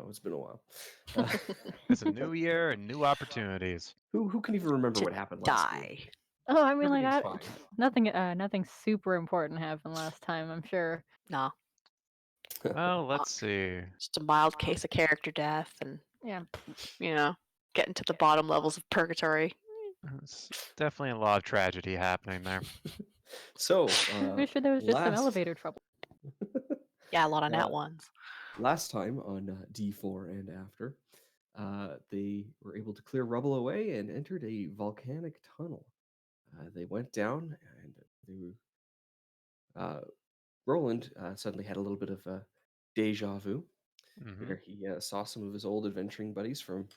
It's been a while. Uh, It's a new year and new opportunities. who can even remember To what happened last year? die. Oh, I mean, like, Everything's fine. nothing super important happened last time, I'm sure. No, Well, let's see. just a mild case of character death and, Yeah. getting to the bottom levels of purgatory. It's definitely a lot of tragedy happening there. So, Pretty sure there was just some last elevator trouble. Yeah, a lot of Uh, nat ones. last time on D4 and after, they were able to clear rubble away and entered a volcanic tunnel. They went down and Roland suddenly had a little bit of a deja vu, hmm where he saw some of his old adventuring buddies from,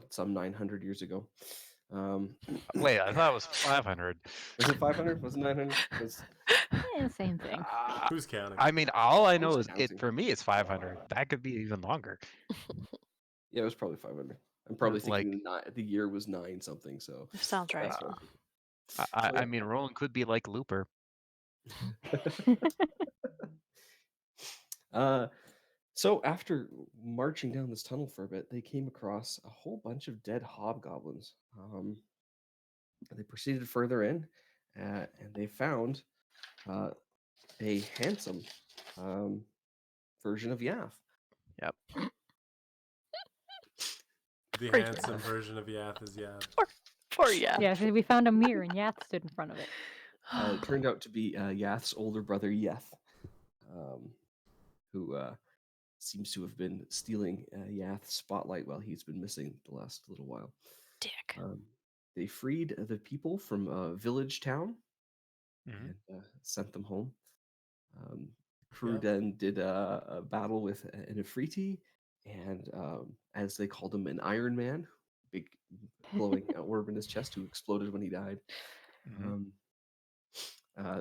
some 900 years ago. Wait, I thought it was 500. Was it 500? Was it 900? Was Same thing. Who's counting? I mean, all I know is counting? for me, it's 500. That could be even longer. Yeah, it was probably 500. I'm probably Like- thinking the year was 9 something. So Sounds right. that's what- I mean, Roland could be like Looper. So after marching down this tunnel for a bit, they came across a whole bunch of dead hobgoblins. They proceeded further in, and they found a handsome version of Yath. Yep. The Pretty handsome version of Yath is Yath. Poor yeah. Yeah, so we found a mirror and Yath stood in front of it. It turned out to be Yath's older brother Yeth, who seems to have been stealing Yath's spotlight while he's been missing the last little while. Dick. They freed the people from a village town Mhm. and sent them home. Crew Yeah. then did a battle with an Ifriti, and as they called him, an Iron Man, big glowing orb in his chest who exploded when he died. Mhm.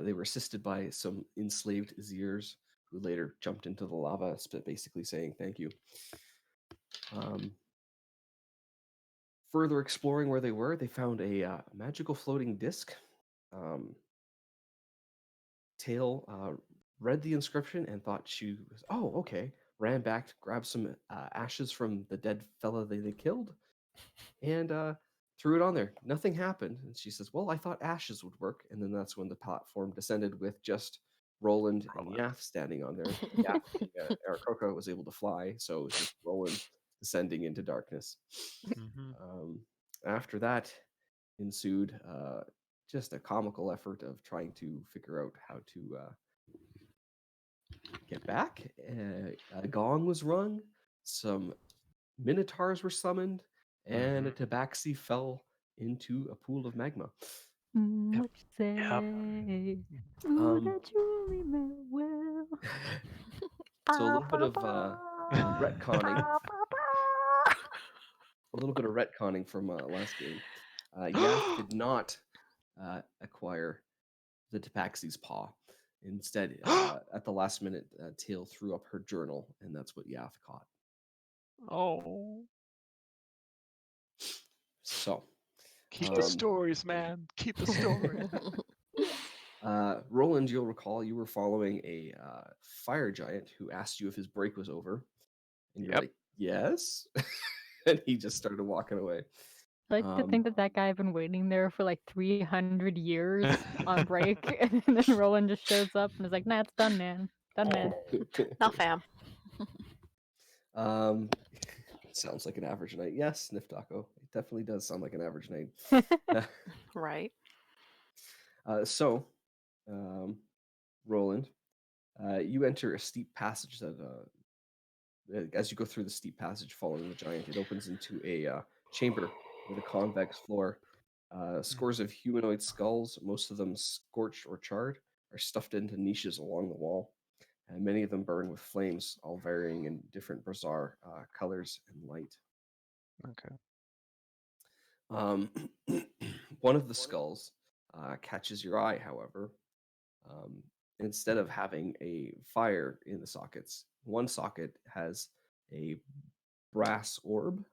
They were assisted by some enslaved Zirs who later jumped into the lava, basically saying thank you. Further exploring where they were, they found a magical floating disc. Tail read the inscription and thought she was, okay. Ran back, grabbed some ashes from the dead fella they killed, and threw it on there. Nothing happened. And she says, well, I thought ashes would work. And then that's when the platform descended with just Roland and Yath standing on there. Yath, Aarakocra was able to fly, so it was just Roland descending into darkness. Mhm. After that ensued just a comical effort of trying to figure out how to get back. A gong was rung, some minotaurs were summoned, and a tabaxi fell into a pool of magma. What you say? Ooh, that you remember well. So a little bit of retconning. A little bit of retconning from last game. Yath did not acquire the tabaxi's paw. Instead, at the last minute, Tail threw up her journal, and that's what Yath caught. Oh, So, keep the stories, man. Keep the stories. Roland, you'll recall you were following a fire giant who asked you if his break was over, and you're Yep. like, "Yes," and he just started walking away. I like to think that guy had been waiting there for like 300 years on break, and then Roland just shows up and is like, nah, it's done, man. Done, man. No, fam. Sounds like an average night. Yes, Sniff Taco. It definitely does sound like an average night. Right. So, Roland, you enter a steep passage that, as you go through the steep passage following the giant, it opens into a chamber with a convex floor. Scores of humanoid skulls, most of them scorched or charred, are stuffed into niches along the wall. And many of them burn with flames, all varying in different bizarre colors and light. Okay. One of the skulls catches your eye, however. Instead of having a fire in the sockets, one socket has a brass orb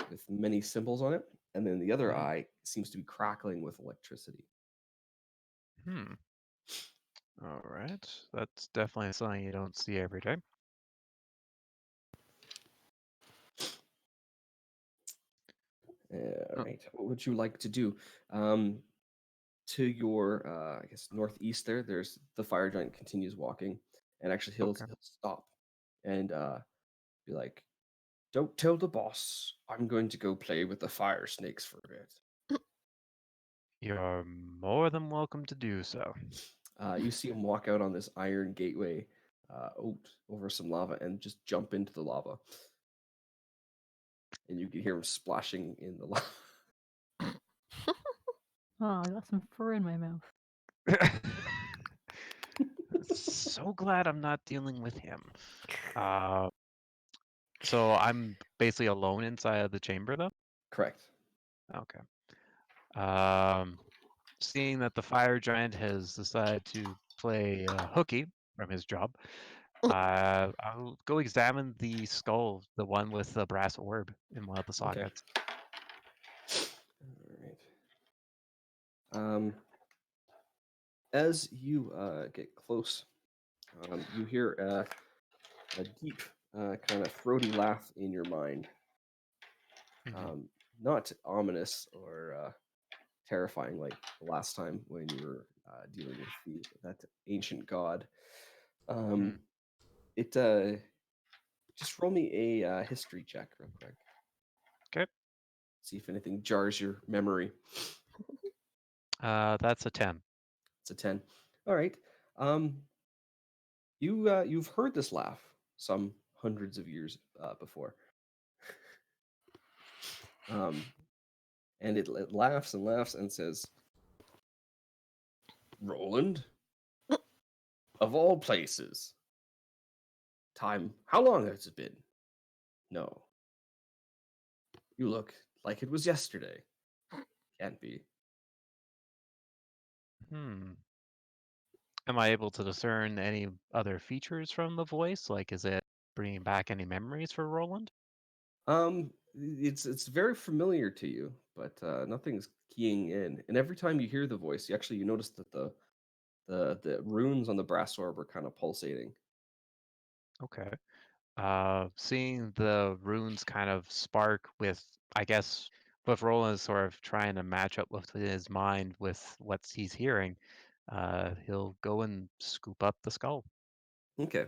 with many symbols on it, and then the other eye seems to be crackling with electricity. All right. That's definitely something you don't see every day. Oh. Right. What would you like to do? To your, I guess, northeast there's the fire giant continues walking, and actually he'll stop and be like, "Don't tell the boss. I'm going to go play with the fire snakes for a bit." You're more than welcome to do so. You see him walk out on this iron gateway, over some lava, and just jump into the lava. And you can hear him splashing in the lava. Oh, I got some fur in my mouth. So glad I'm not dealing with him. So I'm basically alone inside of the chamber, though? Correct. Okay. Seeing that the fire giant has decided to play hooky from his job, I'll go examine the skull, the one with the brass orb in one of the Okay. sockets. All right. As you get close, you hear a deep, kind of throaty laugh in your mind. Mhm. Not ominous or terrifying like the last time when you were dealing with that ancient god. Mhm. It just roll me a history check real quick. Okay. See if anything jars your memory. That's a 10. It's a 10. All right. You've heard this laugh some hundreds of years before. And it laughs and laughs and says, "Roland, of all places. Time, how long has it been? No. You look like it was yesterday. Can't be." Am I able to discern any other features from the voice? Like, is it bringing back any memories for Roland? It's very familiar to you, but nothing's keying in. And every time you hear the voice, you notice that the runes on the brass orb are kind of pulsating. Okay. Seeing the runes kind of spark with, I guess, with Roland sort of trying to match up with his mind with what he's hearing, he'll go and scoop up the skull. Okay.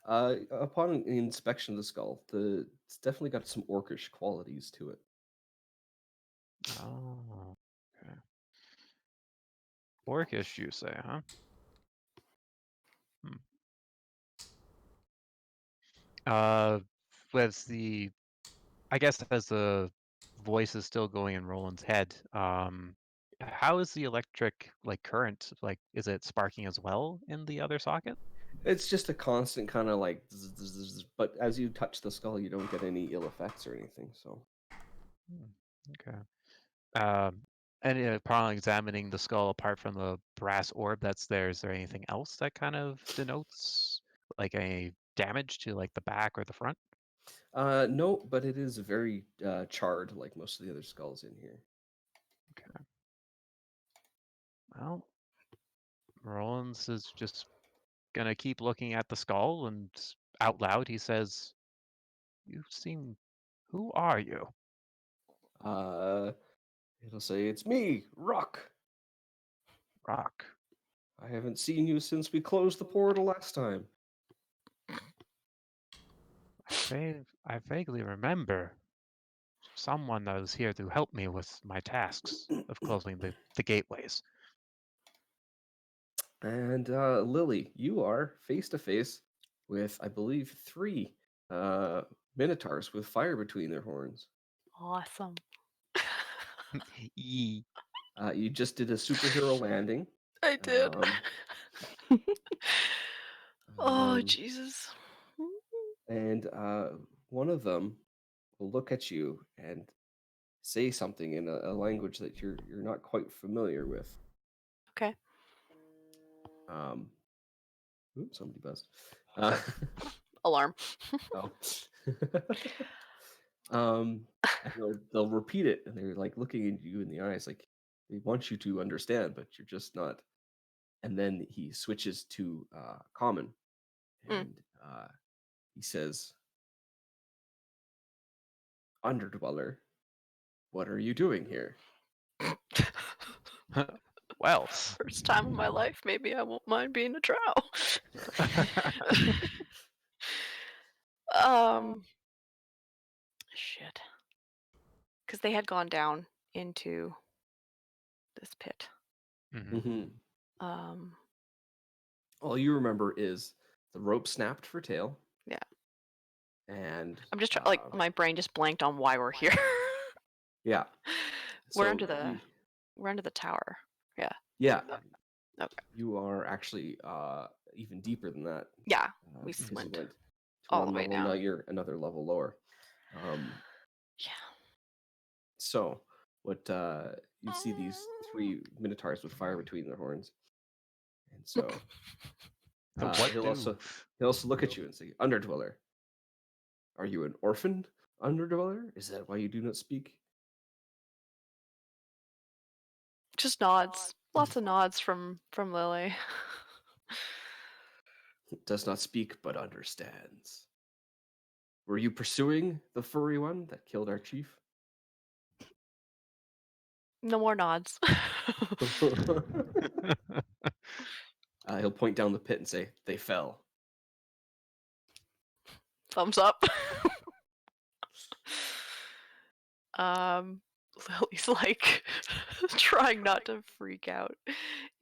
Upon inspection of the skull, it's definitely got some orcish qualities to it. Oh, okay. Orcish, you say, huh? With the, I guess as the voice is still going in Roland's head, how is the electric like current? Like, is it sparking as well in the other socket? It's just a constant kind of like, zzz, zzz, zzz, but as you touch the skull, you don't get any ill effects or anything. So, Okay. And upon examining the skull apart from the brass orb that's there, is there anything else that kind of denotes like a damage to like the back or the front? no, but it is very charred, like most of the other skulls in here. Okay. Well, Rollins is just gonna keep looking at the skull, and out loud he says, "You seem. Who are you?" Uh, it'll say, "It's me, Rock. Rock. I haven't seen you since we closed the portal last time." I vaguely remember someone that was here to help me with my tasks of closing the gateways. And Lily, you are face to face with, I believe, three minotaurs with fire between their horns. Awesome. Yee. You just did a superhero landing. I did. Um, Oh, um, Jesus. and one of them will look at you and say something in a language that you're not quite familiar with. Okay. Oops, somebody buzzed. Alarm. Oh. And they'll repeat it, and they're like looking at you in the eyes, like they want you to understand, but you're just not. And then he switches to common, Mm. and he says, "Underdweller, What are you doing here? Well, First time in my life, maybe I won't mind being a drow. Shit. Because they had gone down into this pit. Mhm. Mm-hmm. Um, All you remember is the rope snapped for Tail. Yeah. And I'm just trying, like, my brain just blanked on why we're here. yeah. We're So under the we're under the tower. Yeah. yeah. Okay. You are actually even deeper than that. Yeah. We because went you went to all one the way level, now down. you're another level lower. Yeah. So what you see these 3 minotaurs with fire between their horns. And so The what he'll do? also look at you and say, Underdweller. Are you an orphan underdweller? Is that why you do not speak? Just nods. Lots of nods from Lily. Does not speak but understands. Were you pursuing the furry one that killed our chief? No more nods. He'll point down the pit and say, they fell. Thumbs up. Lily's like trying not to freak out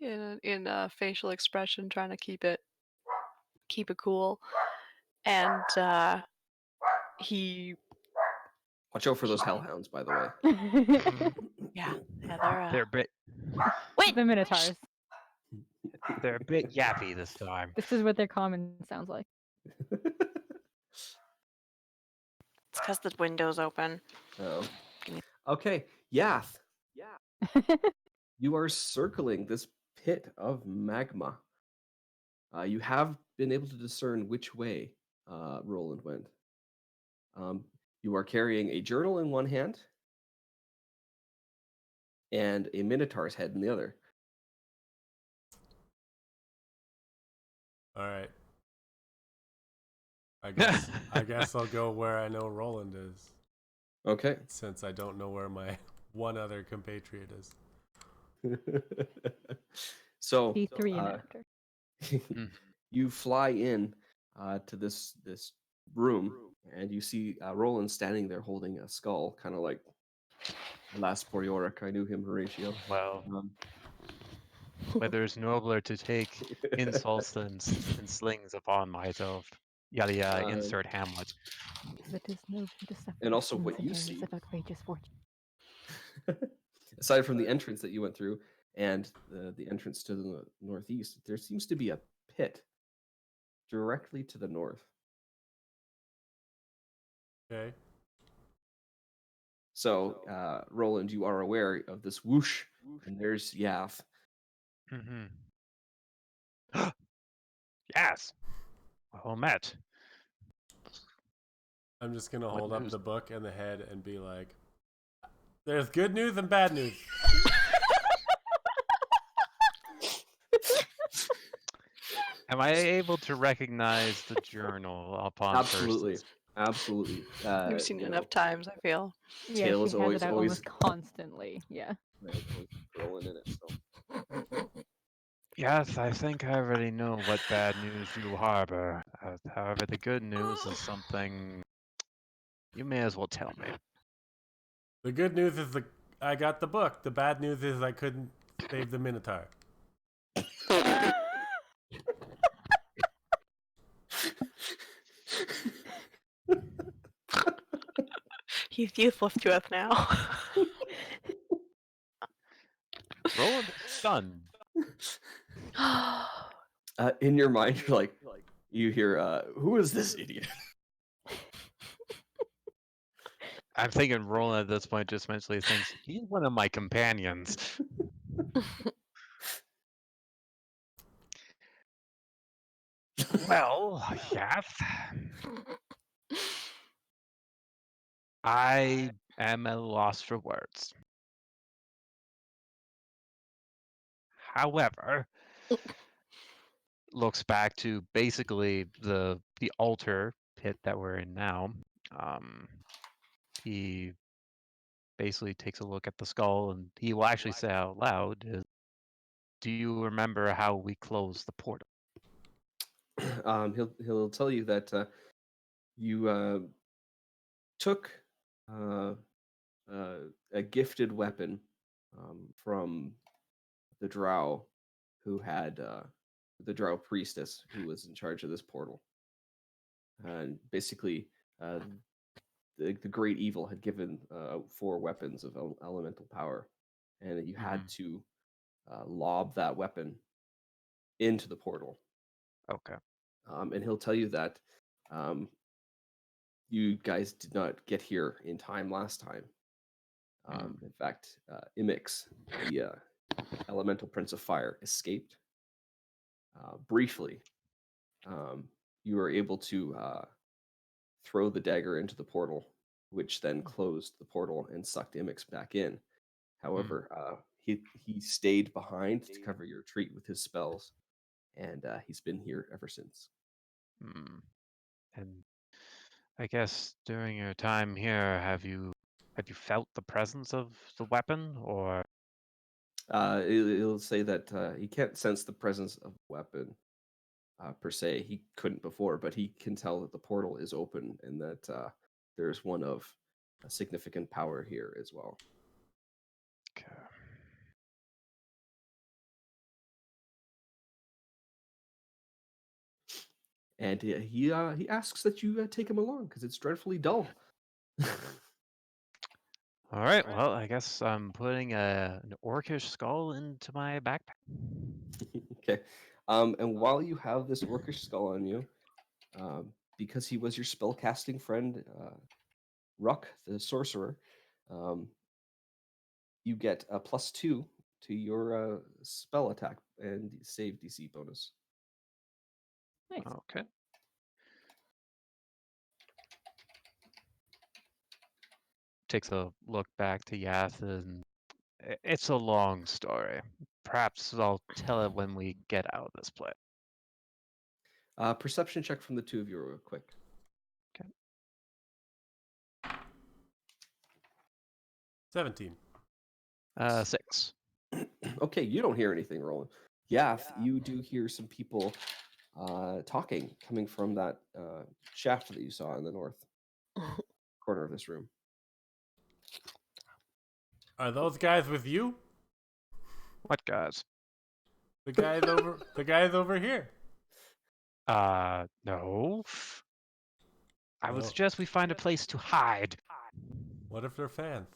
in facial expression, trying to keep it cool. And he Watch out for those hellhounds, by the way. yeah, they're They're a bit wait, The Minotaurs. they're a bit yappy this time. This is what their common sounds like. it's because the window's open. Oh. Okay, Yath. You are circling this pit of magma. You have been able to discern which way Roland went. You are carrying a journal in one hand and a minotaur's head in the other. All right. I guess I'll go where I know Roland is, Okay. since I don't know where my one other compatriot is. So D3 and after. you fly in to this room, and you see Roland standing there holding a skull, kind of like Last Porioric. I knew him, Horatio. Well, whether it's nobler to take insults and slings upon myself. Yada yada, insert Hamlet. It is no to suffer And also sins what and you errors see. of outrageous fortune. Aside from the entrance that you went through and the entrance to the northeast, there seems to be a pit directly to the north. Okay. So, Roland, you are aware of this whoosh, and there's Yath. Mm-hmm. Yes. Well met. I'm just gonna What hold up news? the book and the head and be like, "There's good news and bad news." Am I able to recognize the journal upon Absolutely, first? absolutely. You've seen it you enough know, times, I feel. Yeah, Tail she is has always it out almost constantly. Yeah. Roland in it. So. Yes, I think I already know what bad news you harbor. However, the good news is something you may as well tell me. The good news is I got the book. The bad news is I couldn't save the Minotaur. He's useless to us now. Roland is stunned. In your mind, you're like, you hear, "Who is this idiot?" I'm thinking Roland at this point just mentally thinks he's one of my companions. Well, yes. I am at a loss for words. However, looks back to basically the altar pit that we're in now. He basically takes a look at the skull, and he will actually say out loud, "Do you remember how we closed the portal?" He'll tell you that you took uh, a gifted weapon from the Drow, who had the Drow priestess who was in charge of this portal, and basically the great evil had given 4 weapons of elemental power, and that you had to lob that weapon into the portal. Okay. And he'll tell you that you guys did not get here in time last time. In fact, Imix, the elemental prince of fire, escaped. Briefly, you were able to throw the dagger into the portal, which then closed the portal and sucked Imix back in. However, he stayed behind to cover your retreat with his spells, and he's been here ever since. And I guess during your time here, have you felt the presence of the weapon, or? It'll say that he can't sense the presence of a weapon per se. He couldn't before, but he can tell that the portal is open and that there's one of a significant power here as well. Okay. And he asks that you take him along because it's dreadfully dull. All right. Well, I guess I'm putting an orcish skull into my backpack. Okay. And while you have this orcish skull on you, because he was your spellcasting friend, Ruck, the sorcerer, you get a +2 to your spell attack and save DC bonus. Nice. Okay. Takes a look back to Yath, and it's a long story. Perhaps I'll tell it when we get out of this place. Perception check from the 2 of you real quick. Okay. 17. 6. Okay, you don't hear anything, Roland. Yath, you do hear some people talking coming from that shaft that you saw in the north corner of this room. Are those guys with you? What guys? The guys over here. No. I would Oh. suggest we find a place to hide. What if they're fans?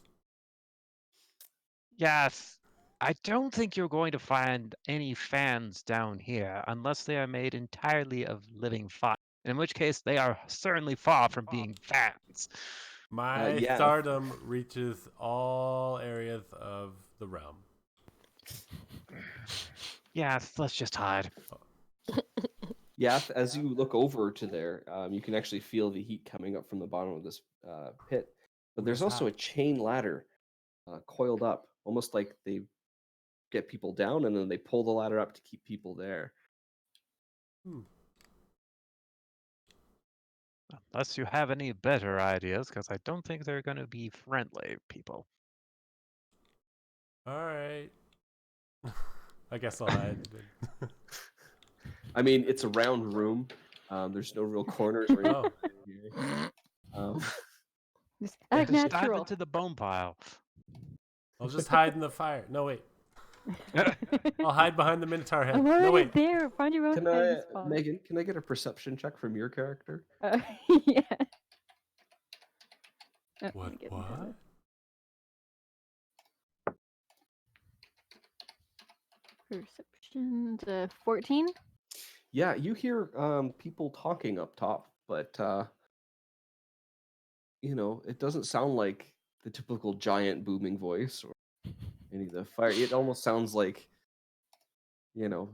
Yes. I don't think you're going to find any fans down here unless they are made entirely of living fire. In which case, they are certainly far from being fans. My yeah. stardom reaches all areas of the realm. Yes, let's just hide. Yath, as you look over to there, you can actually feel the heat coming up from the bottom of this pit. But there's That's also hot. a chain ladder coiled up, almost like they get people down and then they pull the ladder up to keep people there. Unless you have any better ideas, because I don't think they're going to be friendly people. All right. I guess I'll hide. I mean, it's a round room. There's no real corners or Oh. anything. Just Yeah, act just dive natural. into the bone pile. I'll just hide in the fire. No, wait. I'll hide behind the Minotaur head. I'm No, already wait. there. Find your own Can hiding I, spot. Megan? Can I get a perception check from your character? Yeah. Oh, let What? me get What? into this. Perception 14. Yeah, you hear people talking up top, but it doesn't sound like the typical giant booming voice or any of the fire. It almost sounds like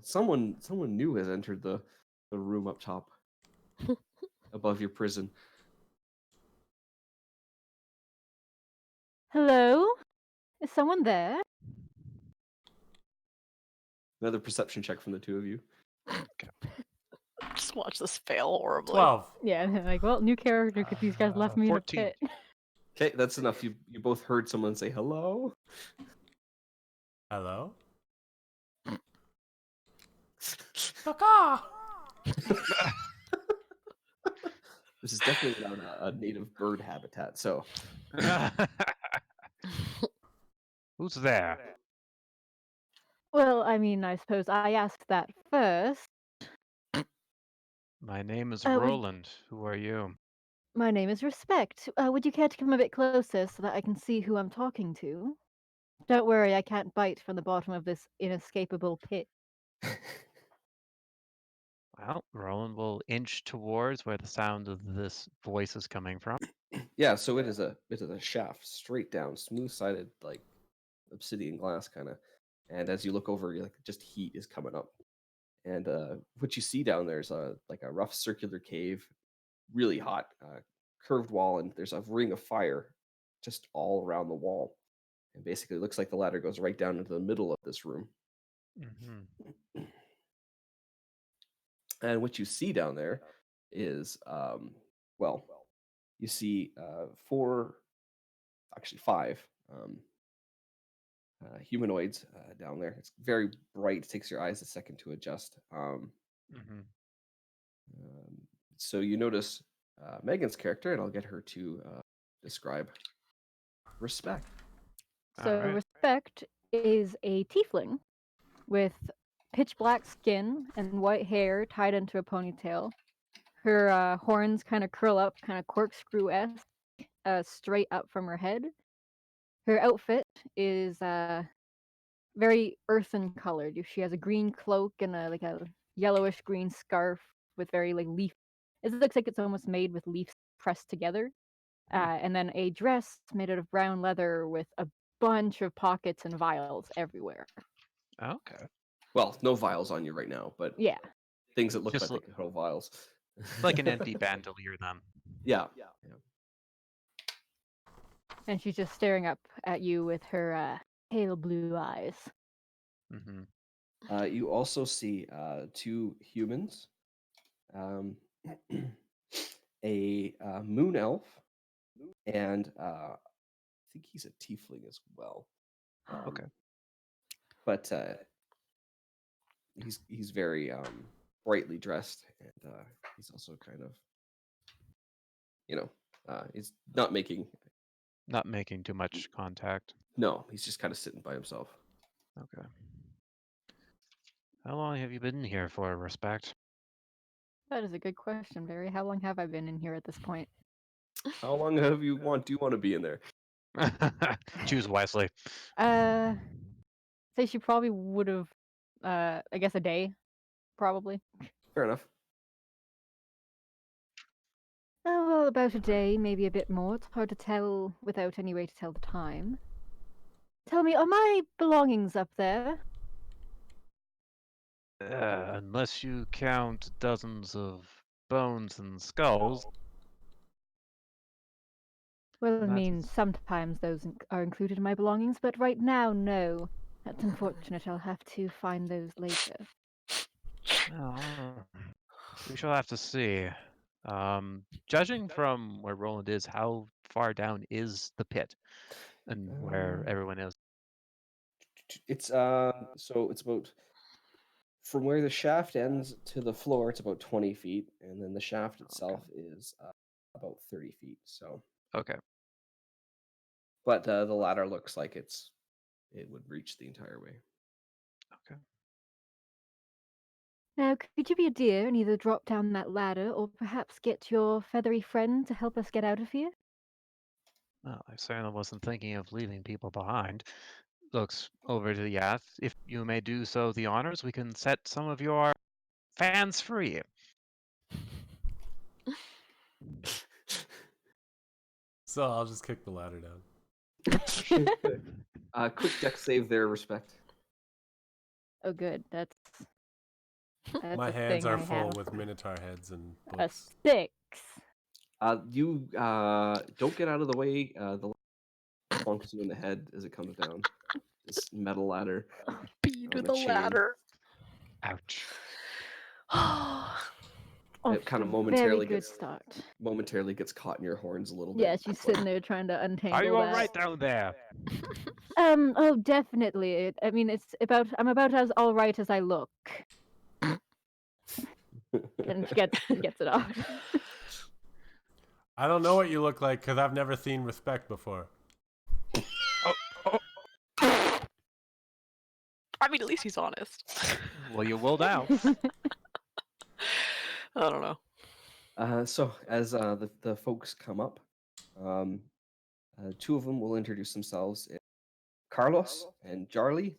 someone new has entered the room up top above your prison. Hello? Is someone there? Another perception check from the 2 of you. Just watch this fail horribly. 12. Yeah, and they're like, well, new character because these guys left me in a 14. pit. Okay, that's enough. You both heard someone say hello. Hello? Caw. This is definitely not a native bird habitat. So Who's there? Well, I mean, I suppose I asked that first. My name is would- Roland. Who are you? My name is Respect. Would you care to come a bit closer so that I can see who I'm talking to? Don't worry, I can't bite from the bottom of this inescapable pit. Well, Roland will inch towards where the sound of this voice is coming from. yeah, so it is a shaft straight down, smooth sided like obsidian glass kind of. And as you look over, you're like just heat is coming up. And what you see down there is like a rough circular cave, really hot, curved wall, and there's a ring of fire just all around the wall. And basically, it looks like the ladder goes right down into the middle of this room. Mm-hmm. And what you see down there is, well, you see five humanoids down there. It's very bright. It takes your eyes a second to adjust. Mm-hmm. So you notice Megan's character, and I'll get her to describe Respect. So Alright. Respect is a tiefling with pitch black skin and white hair tied into a ponytail. Her horns kind of curl up, kind of corkscrew-esque, straight up from her head. Her outfit is very earthen colored. She has a green cloak and a yellowish green scarf with very leaf. It looks like it's almost made with leaves pressed together. And then a dress made out of brown leather with a bunch of pockets and vials everywhere. Okay. Well, no vials on you right now, but Yeah. things that look Just like they could hold vials. Like an empty bandolier, then. Yeah. And she's just staring up at you with her pale blue eyes. Mm-hmm. You also see two humans, a moon elf, and I think he's a tiefling as well. Okay. But he's very brightly dressed, and he's also kind of, he's not making. Not making too much contact. No, he's just kind of sitting by himself. Okay. How long have you been here for, Respect? That is a good question, Barry. How long have I been in here at this point? How long do you want to be in there? Choose wisely. Say she probably would have, I guess a day, probably. Fair enough. Oh, well, about a day, maybe a bit more. It's hard to tell without any way to tell the time. Tell me, are my belongings up there? Unless you count dozens of bones and skulls. Well, I That's- mean, sometimes those are included in my belongings, but right now, no. That's unfortunate. I'll have to find those later. Oh, we shall have to see. Judging from where Roland is, how far down is the pit, and where everyone is? It's so it's about from where the shaft ends to the floor. It's about 20 feet, and then the shaft itself is about 30 feet. So, Okay. but the ladder looks like it would reach the entire way. Okay. Now, could you be a dear and either drop down that ladder or perhaps get your feathery friend to help us get out of here? Well, I certainly wasn't thinking of leaving people behind. Looks over to the Yath. If you may do so the honors, we can set some of your fans free. So I'll just kick the ladder down. Quick deck save there, Respect. Oh, good. That's My a hands thing are I full have. with minotaur heads and A books. 6. You don't get out of the way. The plunks you in the head as it comes down. This metal ladder. Beat on with a a chain. ladder. Ouch. Off it kind to of a momentarily very good gets start. caught in your horns a little bit. Yeah, she's sitting there trying to untangle Are you all that. right down there? Oh, definitely. I mean, I'm about as all right as I look. And she gets it off. I don't know what you look like because I've never seen respect before. I mean, at least he's honest. Well, you will now. I don't know. So as the folks come up, two of them will introduce themselves. Carlos and Jarly.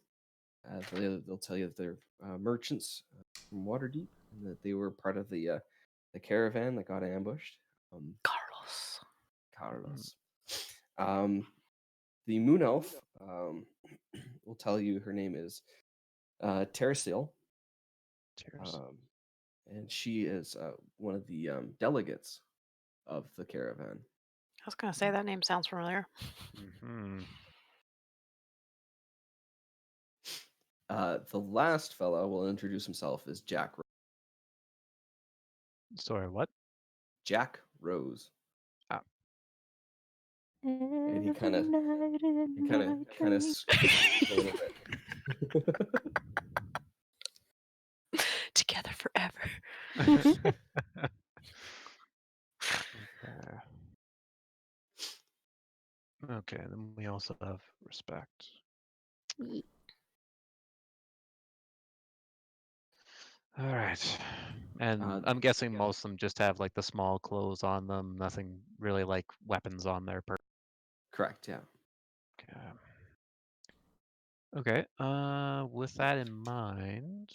They'll tell you that they're merchants from Waterdeep and that they were part of the caravan that got ambushed. Carlos. Carlos. The moon elf will tell you her name is Terrasil. Cheers. And she is one of the delegates of the caravan. I was gonna say that name sounds familiar. Hmm. The last fellow will introduce himself as Jack. Sorry, what? Jack Rose. And he Every kind of night in my dreams. a little bit. Together forever. Okay, then we also have respect. All right. And I'm guessing most of them just have like the small clothes on them, nothing really like weapons on their person. Correct, yeah. Okay. With that in mind,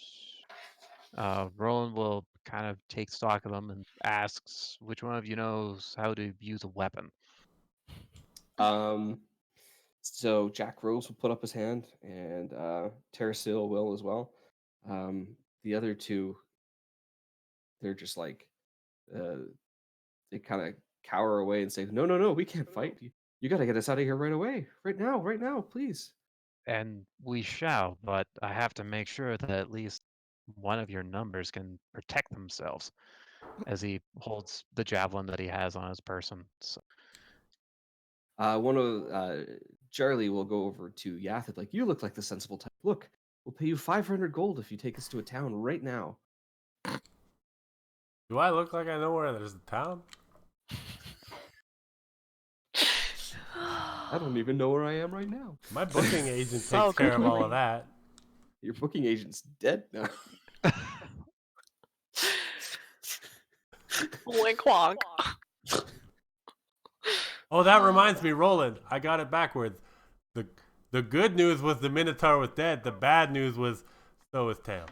Roland will kind of take stock of them and asks which one of you knows how to use a weapon. So Jack Rose will put up his hand, and Terrasil will as well. The other two, they're just like, they kind of cower away and say, "No, we can't fight. You got to get us out of here right away, right now, please." And we shall, but I have to make sure that at least one of your numbers can protect themselves, as he holds the javelin that he has on his person. So, One of Charlie will go over to Yathid, like, "You look like the sensible type. Look, we'll pay you 500 gold if you take us to a town right now." Do I look like I know where there's a town? I don't even know where I am right now. My booking agent So takes care of all good. of that. Your booking agent's dead now. Wink wonk. Oh, that reminds me, Roland. I got it backwards. The good news was the Minotaur was dead. The bad news was so is Tail.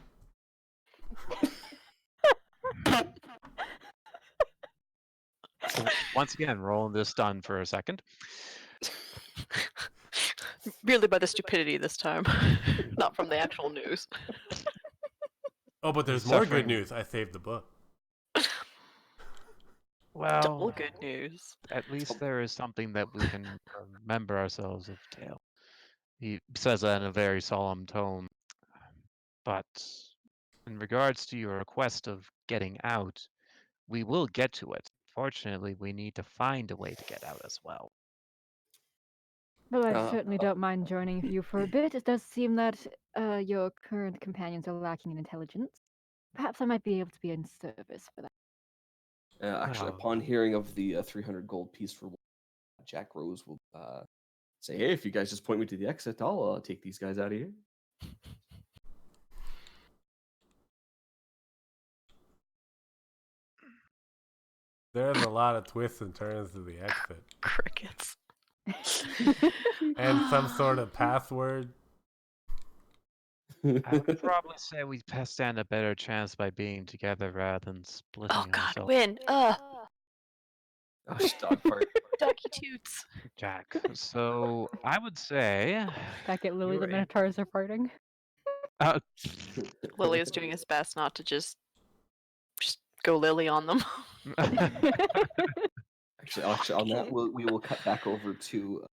once again, Roland is stunned for a second. Merely by the stupidity this time, not from the actual news. Oh, but there's He's more suffering. good news. I saved the book. Well, Double good news. at least there is something that we can remember ourselves of Tail. He says that in a very solemn tone. But in regards to your request of getting out, we will get to it. Fortunately, we need to find a way to get out as well. Well, I certainly don't mind joining you for a bit. It does seem that your current companions are lacking in intelligence. Perhaps I might be able to be in service for that. Actually, Oh. upon hearing of the 300 gold piece for Jack Rose will say, "Hey, if you guys just point me to the exit, I'll take these guys out of here." There's a lot of twists and turns to the exit. Crickets. And some sort of password. I would probably say we stand a better chance by being together rather than splitting Oh God, ourselves. win. Oh, dog fart. Ducky toots. Jack. So I would say Back at Lily, You're the in. Minotaurs are farting. Lily is doing his best not to just go Lily on them. Actually, on that, we will cut back over to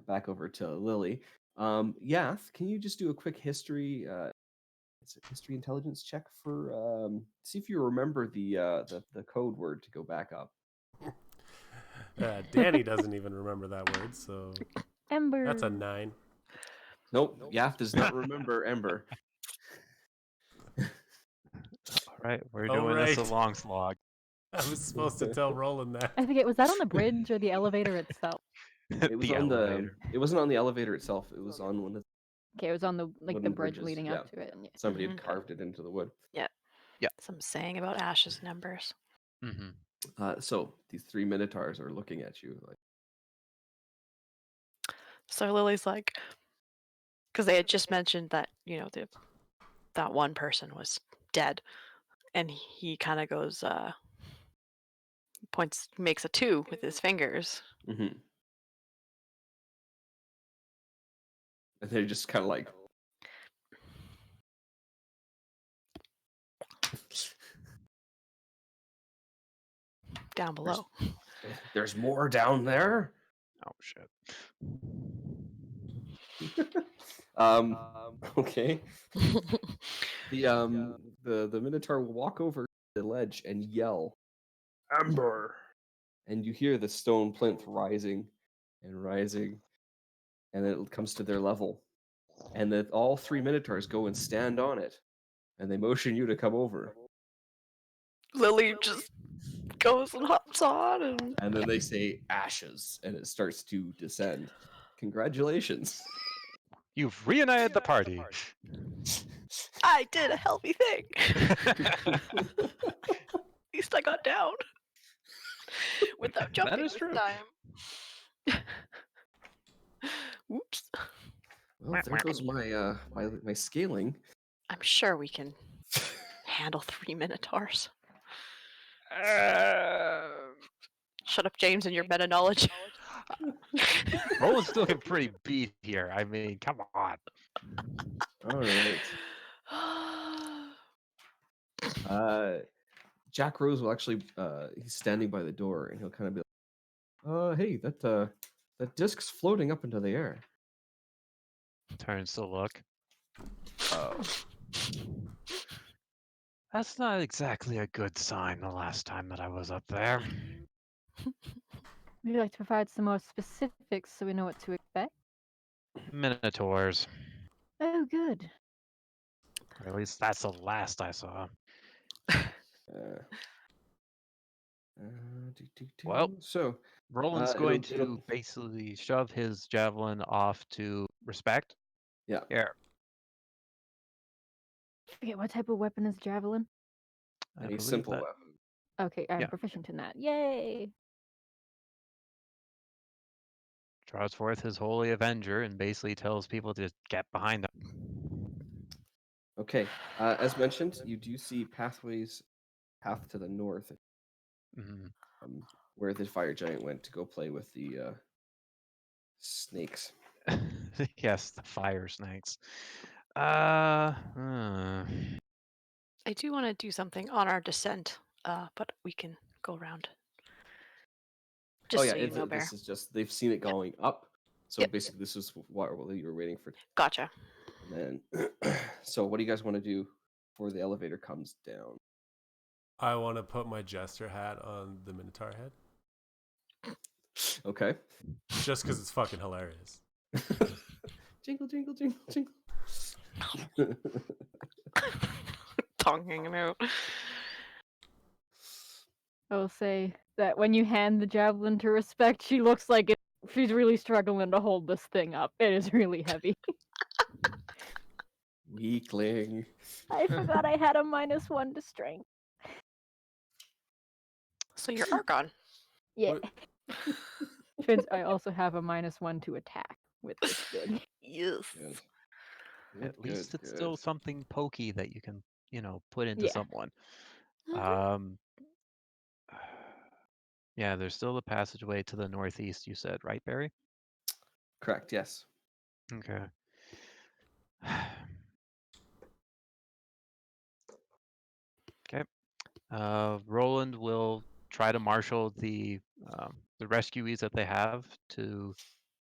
Lily. Yath, can you just do a quick history is it history intelligence check for see if you remember the code word to go back up. Danny doesn't even remember that word, so Ember. that's a 9. Nope, Yaf does not remember Ember. All right, we're Oh, doing this a right. long slog. I was supposed to tell Roland that. I forget. Was that on the bridge or the elevator itself? It was The on elevator. it wasn't on the elevator itself. It was on one of Okay, it was on the the wooden bridge bridges, leading yeah. up to it. And somebody had Mhm. carved it into the wood. Some saying about ashes and embers. Mm-hmm. So these 3 minotaurs are looking at you like, So Lily's like, because they had just mentioned that that one person was dead, and he kind of goes, makes a 2 with his fingers. mm-hmm. And they're just kind of like, Down below. there's more down there. Oh shit. Okay. The minotaur will walk over the ledge and yell, "Ember!" And you hear the stone plinth rising and rising, and then it comes to their level, and then all 3 minotaurs go and stand on it, and they motion you to come over, Lily just goes and hops on, and then they say ashes, and it starts to descend. Congratulations. You've reunited the party. I did a healthy thing. At least I got down without jumping is this true. time. Oops. Well, there goes my scaling. I'm sure we can handle 3 minotaurs. Shut up, James, and your meta knowledge. Roland's looking pretty beat here. I mean, come on. All right. Jack Rose will actually he's standing by the door, and he'll kind of be like, hey, that disc's floating up into the air. Turns to look. Oh. That's not exactly a good sign the last time that I was up there. Would you like to provide some more specifics so we know what to expect? Minotaurs. Oh, good. Or at least that's the last I saw. Well, So Roland's it'll- going to it'll- basically shove his javelin off to respect. Yeah. Here. Forget what type of weapon is javelin? I any believe simple that- weapon. Okay, I'm Yeah. proficient in that. Yay! Draws forth his holy avenger and basically tells people to get behind him. Okay. As mentioned, you do see path to the north, Mhm. where the fire giant went to go play with the snakes. Yes, the fire snakes. I do want to do something on our descent, but we can go around. Just so you know, Bear. This is just they've seen it going up. So Yep. basically, this is what you were waiting for. Gotcha. And then, so what do you guys want to do before the elevator comes down? I want to put my jester hat on the minotaur head. Okay. Just because it's fucking hilarious. Jingle, jingle, jingle, jingle. Tongue hanging out. I will say that when you hand the javelin to respect, she looks like she's really struggling to hold this thing up. It is really heavy. Weakling. I forgot I had a -1 to strength. So you're Argon. Yeah. What- I also have a -1 to attack with this thing. Yes. Good. At least Good, it's still good. something pokey that you can, put into Yeah. someone. Mhm. Yeah, there's still a passageway to the northeast, you said, right, Barry? Correct. Yes. Okay. Okay. Roland will try to marshal the rescuees that they have to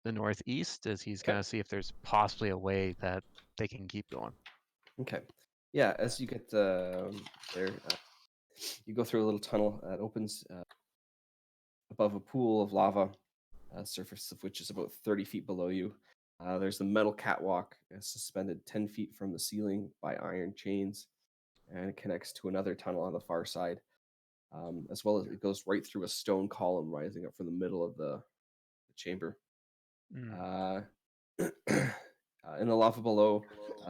the northeast, as he's Okay. going to see if there's possibly a way that they can keep going. Okay. Yeah, as you get there, you go through a little tunnel that opens above a pool of lava, surface of which is about 30 feet below you. There's a metal catwalk suspended 10 feet from the ceiling by iron chains, and it connects to another tunnel on the far side, as well as it goes right through a stone column rising up from the middle of the chamber. Mm. In the lava below,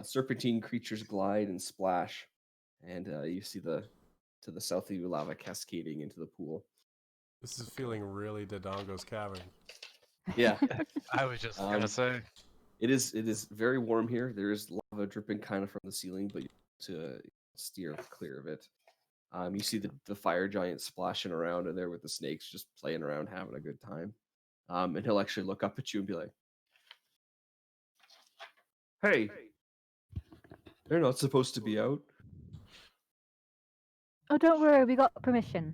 serpentine creatures glide and splash, and you see to the south of you lava cascading into the pool. This is feeling really Dodongo's Cavern. Yeah, I was just gonna say. it is very warm here. There is lava dripping kind of from the ceiling, but you have to steer clear of it. You see the fire giant splashing around in there with the snakes, just playing around, having a good time. And he'll actually look up at you and be like, "Hey, they're not supposed to be out." Oh, don't worry, we got permission.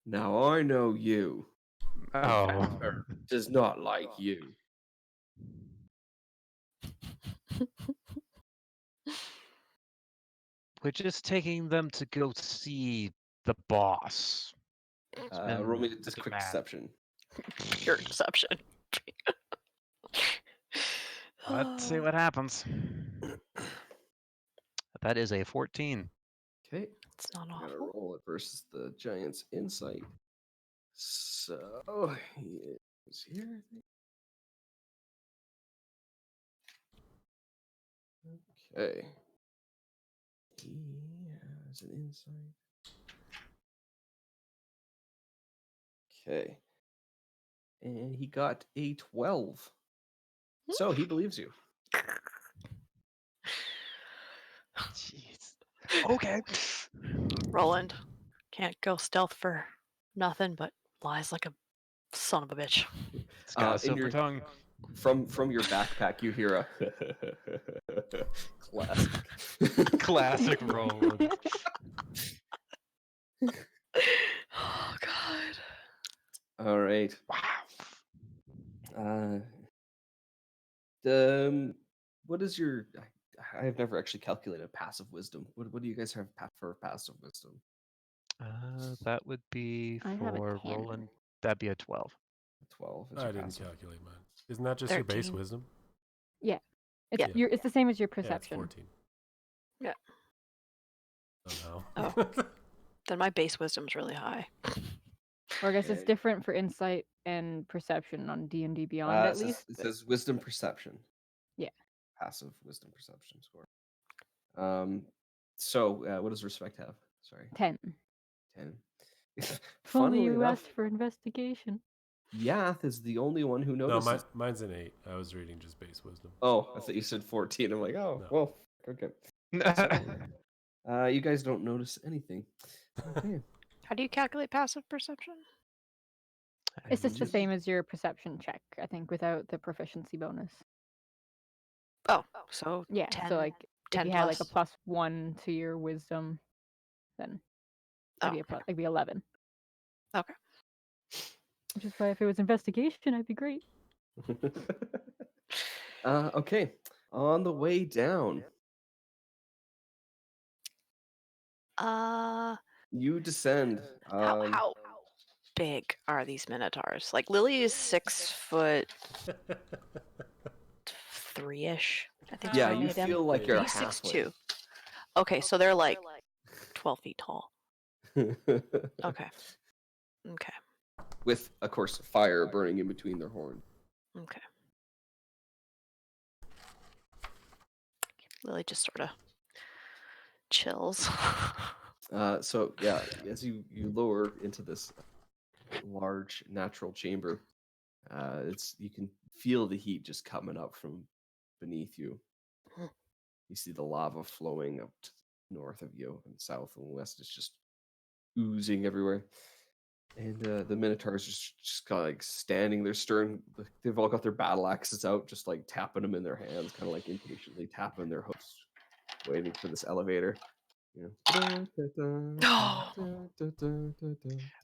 Now I know you. Oh. Does not like you. We're just taking them to go see the boss. Roll me just looking quick mad. deception. Pure deception. Let's see what happens. That is a 14. Okay, It's not I gotta awful. roll it versus the giant's insight. So he is here. I think. Okay. He has an insight. Okay. And he got a 12. So he believes you. Jeez. Okay. Roland can't go stealth for nothing, but lies like a son of a bitch. It's got a in silver your- tongue. From your backpack, you hear a classic. Classic Roland. Oh God. All right. What is your? I've never actually calculated passive wisdom. What do you guys have for passive wisdom? That would be I have a for 10. Roland. That'd be a 12. 12. Is I your didn't passive. calculate mine. Isn't that just your base 13. wisdom? It's Yeah. it's the same as your Yeah, it's perception. 14. Yeah. Somehow. Oh. Then my base wisdom's really high. Or I guess it's Okay. different for insight and perception on D&D Beyond at least. It says wisdom perception. Yeah. Passive wisdom perception score. So what does respect have? Sorry. 10. 10. If Funnily only you enough, asked for investigation. Yath is the only one who No, notices. mine's an 8. I was reading just base wisdom. Oh, I thought you said 14. I'm like, oh, No. well, okay. So, you guys don't notice anything. Okay. How do you calculate passive perception? It's just the just- same as your perception check, I think, without the proficiency bonus. Oh, so Yeah, 10, so like if 10 you had like a plus. +1 to your wisdom, then that'd Oh, be a plus, it'd be 11. Okay. Which is why if it was investigation, I'd be great. Okay. On the way down, you descend. How big are these minotaurs? Like Lily is 6'3" ish. I think. Yeah, I you made him. feel like you're He's halfway. 6'2". Okay, so they're like 12 feet tall. Okay. Okay. With, of course, fire burning in between their horns. Okay. Lily just sort of chills. So yeah, as you lower into this large natural chamber, you can feel the heat just coming up from beneath you. You see the lava flowing up to the north of you, and south and west is just oozing everywhere. And the minotaurs just kind of like standing there, stirring. They've all got their battle axes out, just like tapping them in their hands, kind of like impatiently tapping their hoofs, waiting for this elevator. You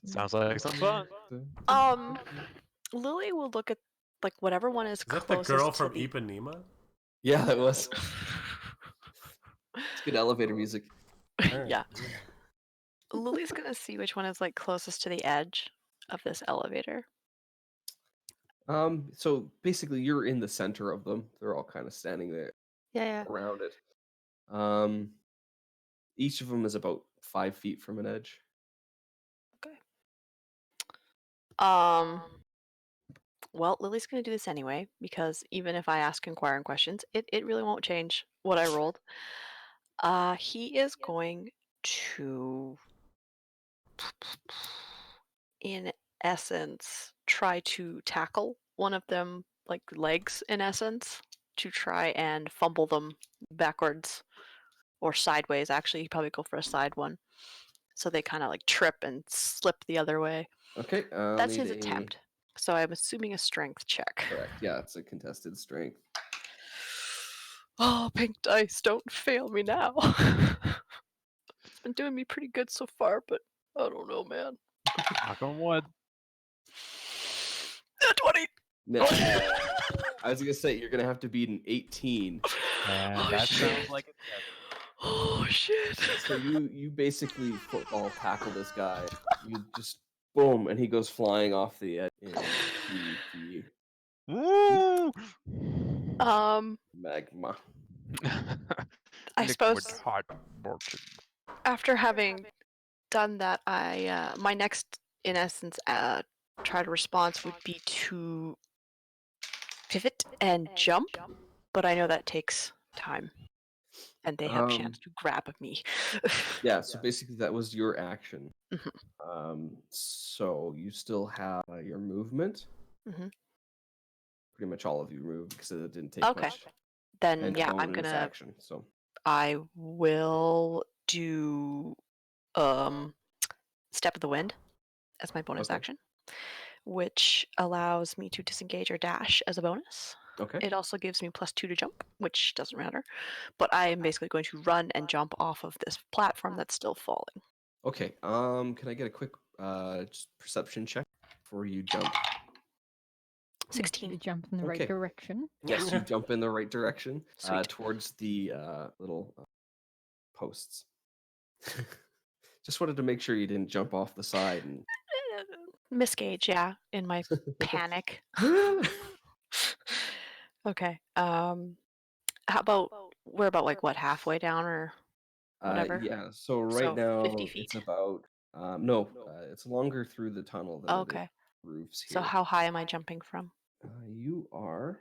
Sounds like some fun. Lily will look at like whatever one is Is that the closest girl to from the... Ipanema? Yeah, it was. It's good elevator music. Alright. Yeah. Lily's gonna see which one is like closest to the edge of this elevator. So basically, you're in the center of them. They're all kind of standing there Yeah, around it. Each of them is about 5 feet from an edge. yeah. Well, Lily's gonna do this anyway, because even if I ask inquiring questions, it really won't change what I rolled. He is going to, in essence, try to tackle one of them, like legs, in essence, to try and fumble them backwards or sideways. Actually, he'd probably go for a side one, so they kind of like trip and slip the other way. Okay. That's his attempt. So I'm assuming a strength check. Correct. Yeah, it's a contested strength. Oh, pink dice, don't fail me now. It's been doing me pretty good so far, but I don't know, man. Knock on wood. 20! No, I was gonna say you're gonna have to beat an 18. And Oh, that shit. sounds like a Oh, shit. So you basically football tackle this guy. You just boom, and he goes flying off the edge into the Woo! magma. I suppose Liquid hot Morton. after having done that, I my next, in essence, try to response would be to pivot and jump, but I know that takes time, and they have a chance to grab me. Yeah, so basically that was your action. Mhm. So you still have your movement. Mhm. Pretty much all of you moved because it didn't take Okay. much. Then And yeah, I'm bonus gonna. action. So I will do Step of the Wind as my bonus Okay. action, which allows me to disengage or dash as a bonus. okay. It also gives me +2 to jump, which doesn't matter. But I am basically going to run and jump off of this platform that's still falling. Okay. Can I get a quick just perception check before you jump? 16. To jump in the Okay. right direction. Yes, you jump in the right direction Sweet. towards the little posts. Just wanted to make sure you didn't jump off the side and Misgauge, yeah, in my panic. Okay. How about we're about like what, halfway down or whatever? yeah. So right So, now 50 it's feet. about no, it's longer through the tunnel than it is Okay. roofs here. So how high am I jumping from? You are.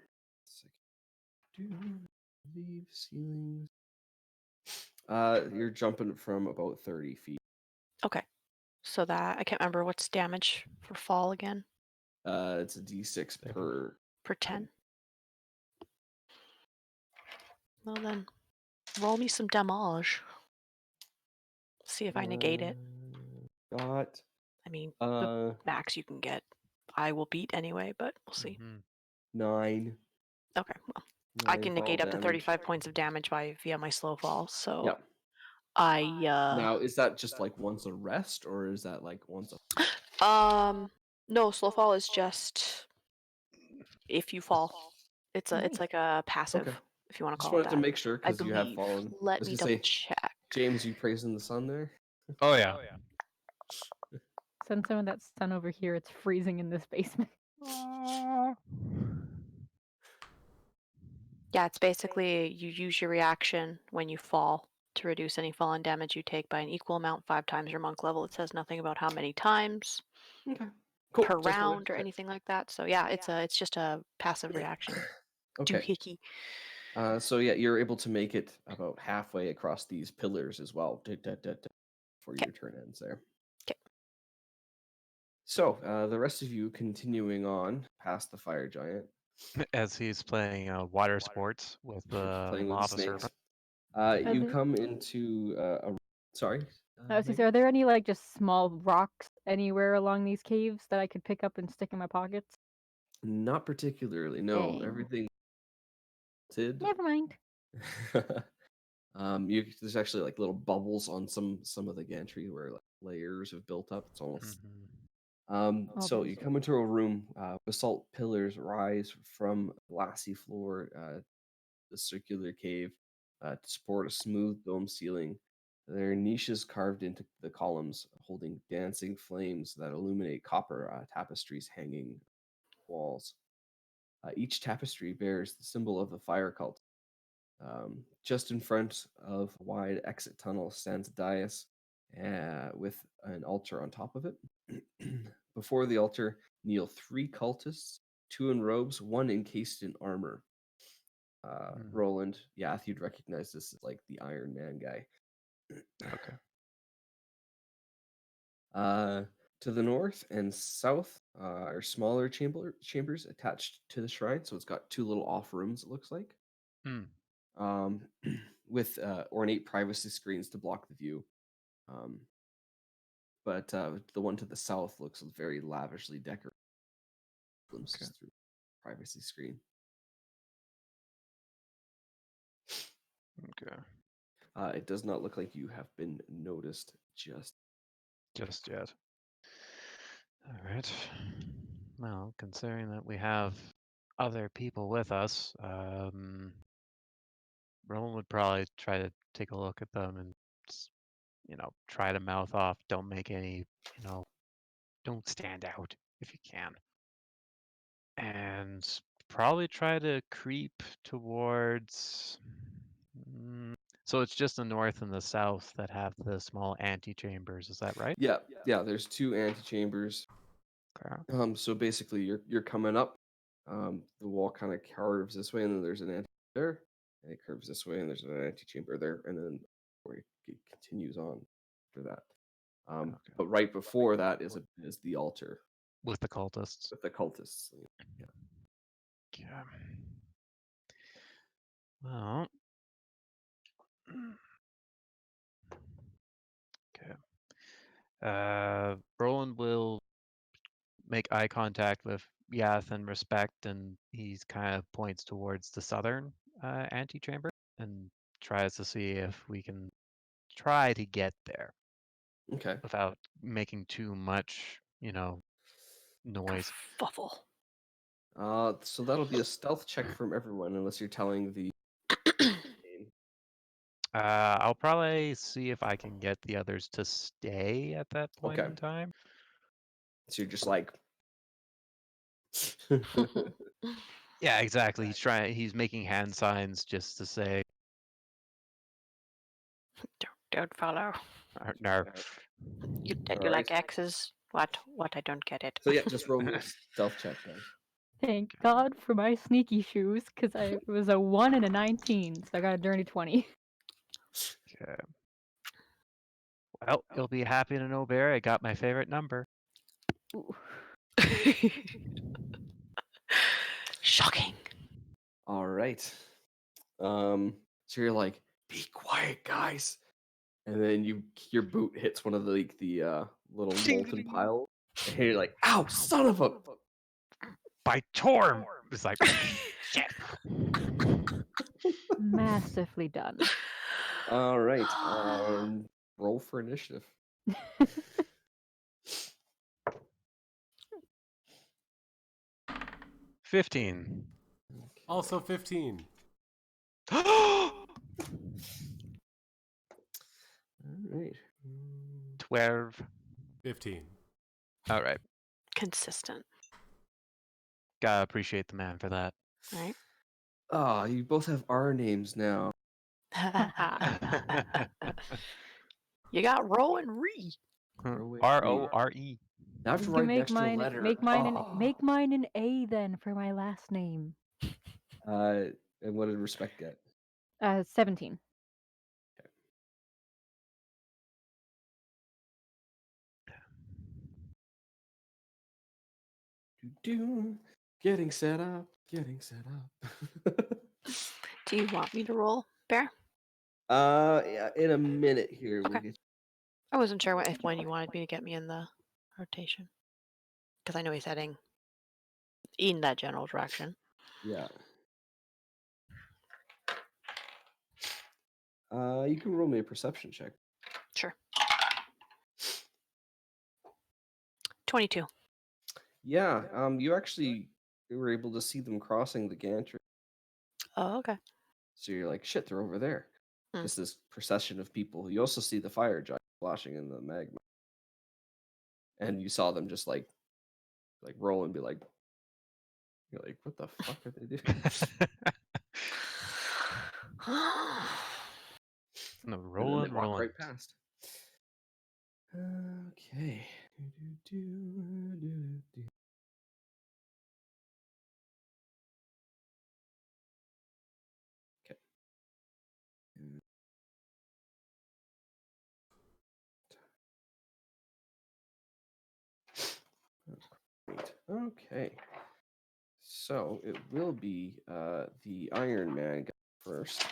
Do leave ceilings. You're jumping from about 30 feet. Okay. So that I can't remember what's damage for fall again. It's a D6 per. Per 10. Well then, roll me some damage. See if I negate it. Got. I mean, the max you can get, I will beat anyway, but we'll see. 9. Okay, well, I 9 can fall negate up to damage. 35 points of damage via my slow fall. So Yep. I Now, is that just like once a rest, or is that like once a? no, slow fall is just if you fall. It's like a passive, Okay. if you want to Just call it wanted to that. make sure I because you have believe. fallen. I Let was me gonna double say, check. James, you praising the sun there? Oh yeah. Send some of that sun over here. It's freezing in this basement. Yeah, it's basically you use your reaction when you fall to reduce any fallen damage you take by an equal amount 5 times your monk level. It says nothing about how many times Okay. Cool. per Just wanted round to or check. anything like that. So yeah, it's just a passive reaction. Okay. Doohickey. So yeah, you're able to make it about halfway across these pillars as well. Before your turn ends there. 'Kay. So the rest of you continuing on past the fire giant, As he's playing water sports with the playing with the lava snakes. serpent. You there- come into a. Sorry. I was gonna say, Megan? are there any like just small rocks anywhere along these caves that I could pick up and stick in my pockets? Not particularly. No, Dang. everything. Did. Never mind. There's actually like little bubbles on some of the gantry where like layers have built up. It's almost. So you come into a room. Basalt pillars rise from glassy floor. The circular cave. to support a smooth dome ceiling. There are niches carved into the columns, holding dancing flames that illuminate copper tapestries hanging walls. Each tapestry bears the symbol of the fire cult. Just in front of a wide exit tunnel stands a dais with an altar on top of it. Before the altar kneel 3 cultists, 2 in robes, 1 encased in armor. Roland, Yath, you'd recognize this as like the Iron Man guy. Okay. To the north and south are smaller chambers attached to the shrine. So it's got 2 little off rooms, it looks like. With ornate privacy screens to block the view. But the one to the south looks very lavishly decorated. Glimpses through privacy screen. Okay. It does not look like you have been noticed just yet. All right. Well, considering that we have other people with us, Roland would probably try to take a look at them and, try to mouth off. Don't make any, don't stand out if you can. And probably try to creep towards. So it's just the north and the south that have the small antechambers. Is that right? Yeah. There's 2 antechambers. Okay. So basically, you're coming up. The wall kind of curves this way, and then there's an antechamber there, and it curves this way, and there's an antechamber there, and then it continues on after that. But right before that is the altar With the cultists. with the cultists. Yeah. Yeah. Well. Okay. Roland will make eye contact with Yath and respect, and he's kind of points towards the southern antechamber and tries to see if we can try to get there Okay. without making too much, noise. Fuffle. So that'll be a stealth check from everyone, unless you're telling the. I'll probably see if I can get the others to stay at that point Okay. in time. So you're just like. Yeah, exactly. He's making hand signs just to say, Don't follow. no. You Alright. like X's? What? I don't get it. So yeah, just roll me a stealth check then. Thank God for my sneaky shoes, because it was a 1 and a 19, so I got a dirty 20. Okay. Well, you'll be happy to know, Bear, I got my favorite number. Ooh. Shocking. All right. So you're like, be quiet, guys. And then your boot hits one of the little molten pile. And you're like, ow, son of a. By Torm! It's like, shit. Massively done. All right. Roll for initiative. 15. Also 15. All right. 12. 15. All right. Consistent. Gotta appreciate the man for that. Right? Ah, you both have our names now. You got Ro and Ree. R-O-R-E. Now I have to You write can an make extra mine letter. make mine an A then for my last name. And what did Respect get? 17. Getting set up. Getting set up. Do you want me to roll, Bear? Yeah, in a minute here. Okay. We'll get I wasn't sure when you wanted me to get me in the rotation. Because I know he's heading in that general direction. Yeah. You can roll me a perception check. Sure. 22. Yeah. You were able to see them crossing the gantry. Oh, okay. So you're like, shit, they're over there. Hmm. Just this procession of people. You also see the fire giant splashing in the magma, and you saw them just like roll and be like, you're like, what the fuck are they doing? No, And then rolling, they walk rolling. right past. Okay. Okay. Great. Okay. So it will be the Iron Man guy first.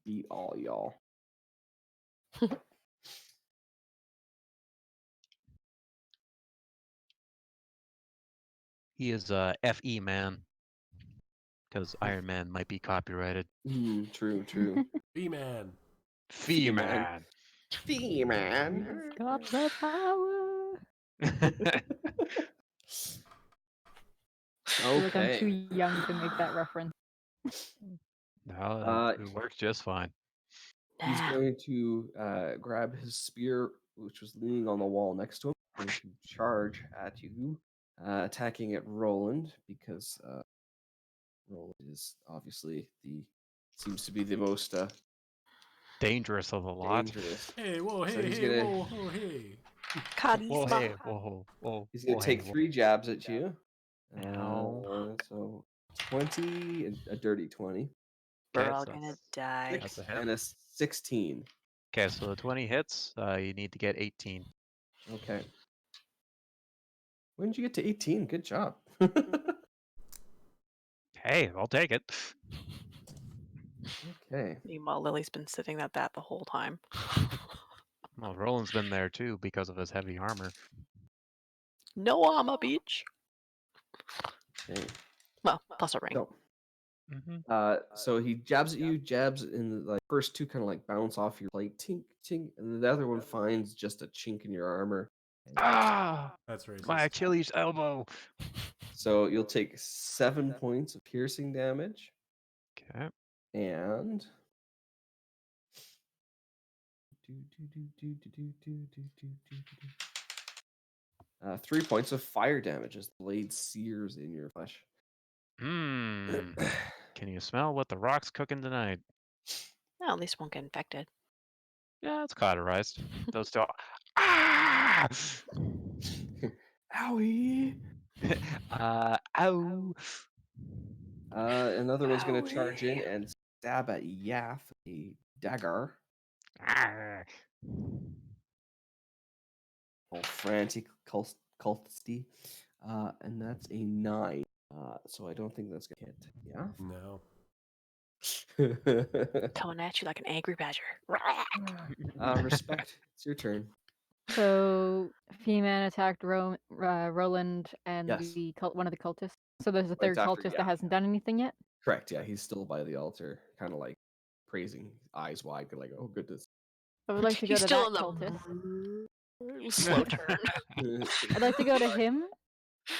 Beat all y'all. He is FE man, because Iron Man might be copyrighted. True, true. B-Man. Fee man. man. Man. Got the power. I feel like I'm too Okay. young to make that reference. No, it works just fine. He's Nah. going to grab his spear, which was leaning on the wall next to him, and to charge at you, attacking at Roland, because Roland is obviously seems to be the most Dangerous of the lot. dangerous. Hey, whoa, So hey, he's hey, gonna- whoa, whoa, hey. Whoa, Charisma. hey, whoa, whoa. He's going whoa, to take hey, 3 jabs at you. Ow. So 20, a dirty 20, We're Okay, all so gonna die. That's a hit. and a 16. Okay, so the 20 hits, you need to get 18. Okay. When did you get to 18? Good job. Hey, I'll take it. Okay. Meanwhile, Lily's been sitting at that the whole time. Well, Roland's been there too because of his heavy armor. No armor, beach. Okay. Well, plus a ring. So, Mm-hmm. so he jabs at you, jabs, and the first 2 kind of like bounce off your plate, tink, tink, and the other one finds just a chink in your armor. Ah! That's racist. My Achilles elbow! So you'll take 7 points of piercing damage, Okay. and 3 points of fire damage as the blade sears in your flesh. Hmm. Can you smell what the rock's cooking tonight? Well, at least won't get infected. Yeah, it's cauterized. Those two. Ah! Owie! Ow! Another one's going to charge in and stab at Yath, a dagger. Ah! All frantic, cultisty. And that's a 9. So I don't think that's going to hit. No. Yeah? Coming at you like an angry badger. Respect. It's your turn. So Fee-Man attacked Roland and Yes. one of the cultists. So there's a Right third after, cultist yeah. that hasn't done anything yet. Correct, yeah. He's still by the altar, kind of like praising, eyes wide, like, oh, goodness. I would like to go He's to still that in cultist. the slow turn. I'd like to go to him,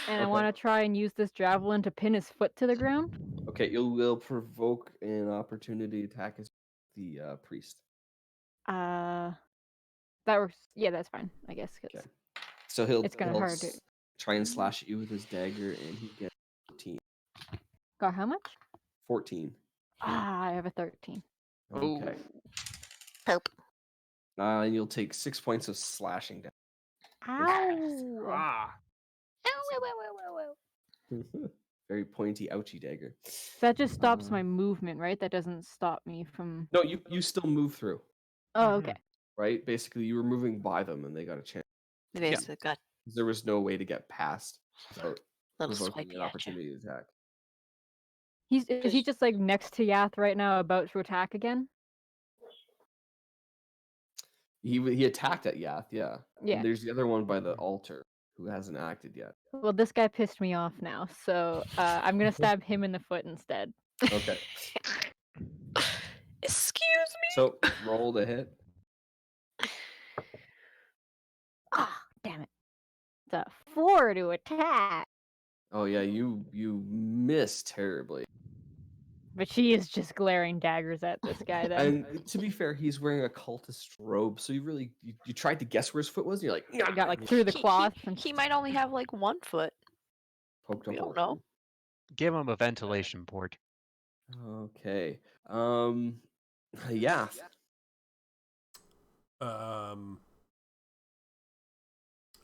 and I Okay. want to try and use this javelin to pin his foot to the ground. Okay, you will provoke an opportunity attack as the priest. That works. Yeah, that's fine, I guess. 'Cause Okay. So he'll It's kinda he'll hard to- try and slash at you with his dagger, and he gets 14. Got how much? 14. I have a 13. Okay. Help. And you'll take 6 points of slashing damage. Ow! Ah. Very pointy, ouchy dagger. That just stops Um, my movement, right? That doesn't stop me from. No, you still move through, Oh, okay. right? Basically, you were moving by them, and they got a chance. They basically got 'Cause there was no way to get past without a little provoking swipey an at you. opportunity to attack. Is he just like next to Yath right now, about to attack again? He attacked at Yath, yeah. Yeah. And there's the other one by the altar who hasn't acted yet. Well, this guy pissed me off now, so I'm gonna stab him in the foot instead. Okay. Excuse me. So roll the hit. Ah, damn it! It's a 4 to attack. Oh yeah, you miss terribly. But she is just glaring daggers at this guy then. And to be fair, he's wearing a cultist robe, so you tried to guess where his foot was. And you're like, I got like and you through the cloth and He might only have like one foot. poked a We hole. don't know. Give him a ventilation board. Okay. Yeah.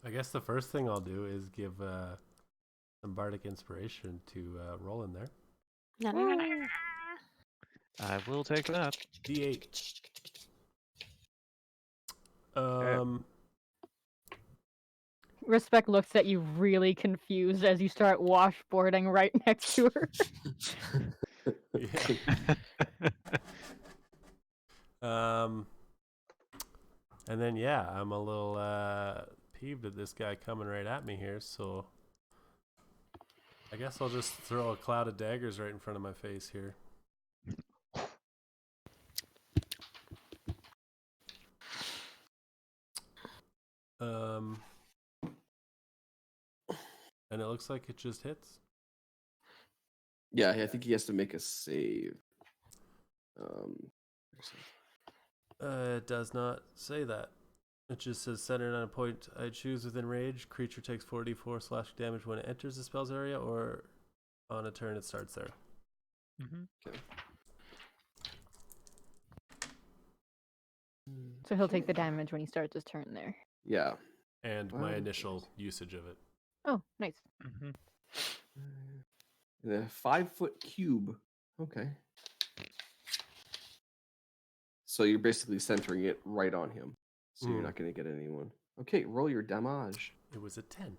I guess the first thing I'll do is give some bardic inspiration to roll in there. I will take that. D8. Respect looks at you really confused as you start washboarding right next to her. And then I'm a little peeved at this guy coming right at me here, so I guess I'll just throw a cloud of daggers right in front of my face here. And it looks like it just hits. Yeah, I think he has to make a save. It does not say that. It just says centered on a point I choose within range. Creature takes 4d4 slashing damage when it enters the spell's area, or on a turn it starts there. Okay. So he'll take the damage when he starts his turn there. Yeah. And Wow. my initial usage of it. Oh, nice. The 5-foot cube. Okay. So you're basically centering it right on him. So you're not going to get anyone. Okay, roll your damage. It was a 10.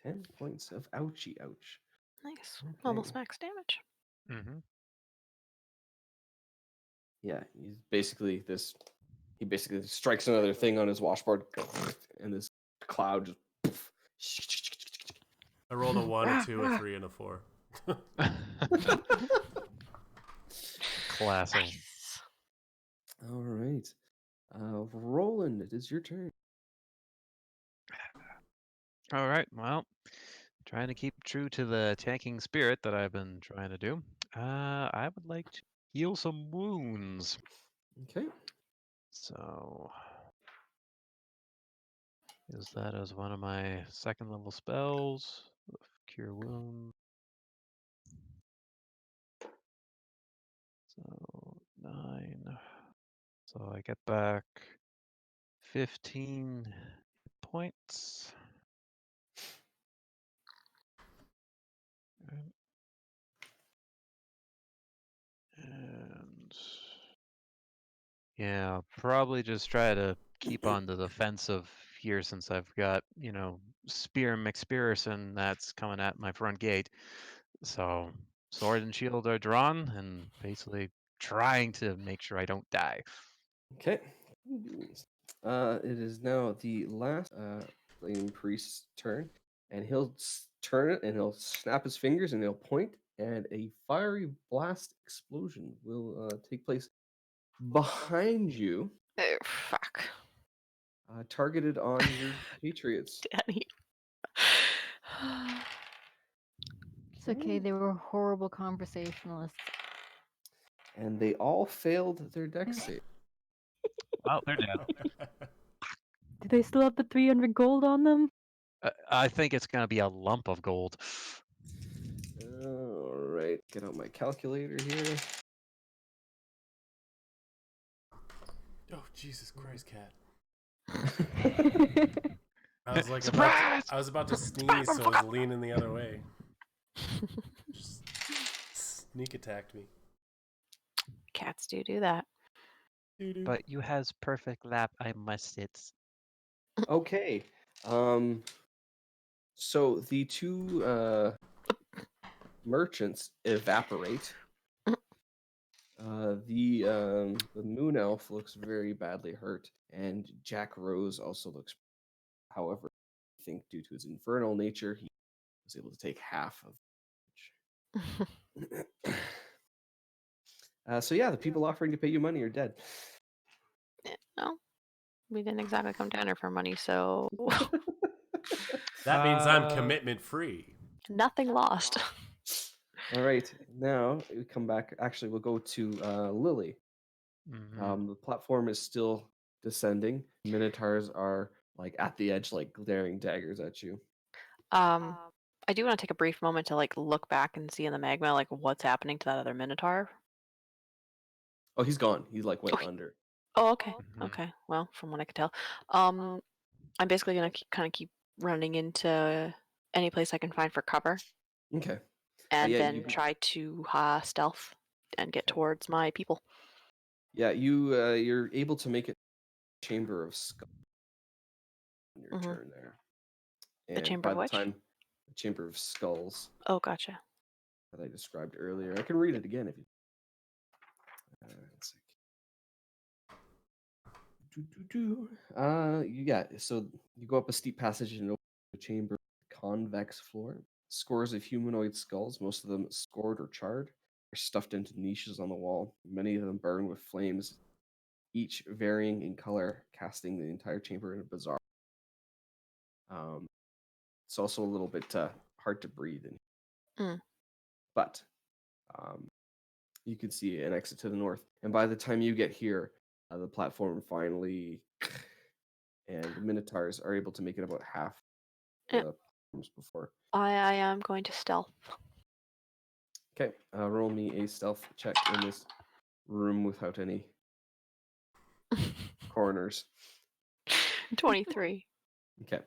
10 points of ouchie ouch. Nice. Okay. Almost max damage. Yeah, he's basically he basically strikes another thing on his washboard, and this cloud just. I rolled a 1, a 2, a 3, and a 4. Classic. Nice. All right. Roland, it is your turn. All right. Well, trying to keep true to the tanking spirit that I've been trying to do. I would like to heal some wounds. Okay. So use that as one of my second level spells. Cure wound. So 9. So I get back 15 points. And yeah, probably just try to keep on the defensive here since I've got, Spear McSpearson that's coming at my front gate. So sword and shield are drawn and basically trying to make sure I don't die. Okay. It is now the last Flame Priest's turn, and he'll turn it and he'll snap his fingers and he'll point, and a fiery blast explosion will take place behind you, Oh, fuck. targeted on your Patriots. Danny. It's okay, they were horrible conversationalists. And they all failed their dex save. Well, they're dead. Do they still have the 300 gold on them? I think it's going to be a lump of gold. All right, get out my calculator here. Oh, Jesus Christ, cat. I was like, Surprise! I was about to sneeze, so I was leaning the other way. Just sneak attacked me. Cats do that. Doo-doo. But you has perfect lap, I must it. Okay. So the two merchants evaporate. The moon elf looks very badly hurt, and Jack Rose also looks. However, I think due to his infernal nature, he was able to take half of. So yeah, the people offering to pay you money are dead. No, we didn't exactly come down here for money, so That means I'm commitment free. nothing lost. All right, now we come back. Actually, we'll go to Lily. Mhm. The platform is still descending. Minotaurs are like at the edge, like glaring daggers at you. I do want to take a brief moment to like look back and see in the magma like what's happening to that other minotaur. Oh, he's gone. He like went Okay. under. Oh, okay. Mhm. Okay. Well, from what I could tell, I'm basically gonna kind of keep running into any place I can find for cover, Okay. and yeah, then you, try to stealth and get Okay. towards my people. you're able to make it Chamber of Skull on your Mhm. turn there. The And Chamber by of the which? time the Chamber of Skulls Oh, gotcha. that I described earlier, I can read it again if you. Let's see. So you go up a steep passage and open a chamber with a convex floor. Scores of humanoid skulls, most of them scored or charred, are stuffed into niches on the wall. Many of them burn with flames, each varying in color, casting the entire chamber in a bizarre. It's also a little bit hard to breathe in, but you can see an exit to the north. And by the time you get here, the platform finally and the Minotaurs are able to make it about half Yeah. the platforms before. I am going to stealth. Okay, roll me a stealth check in this room without any corners. 23. Okay,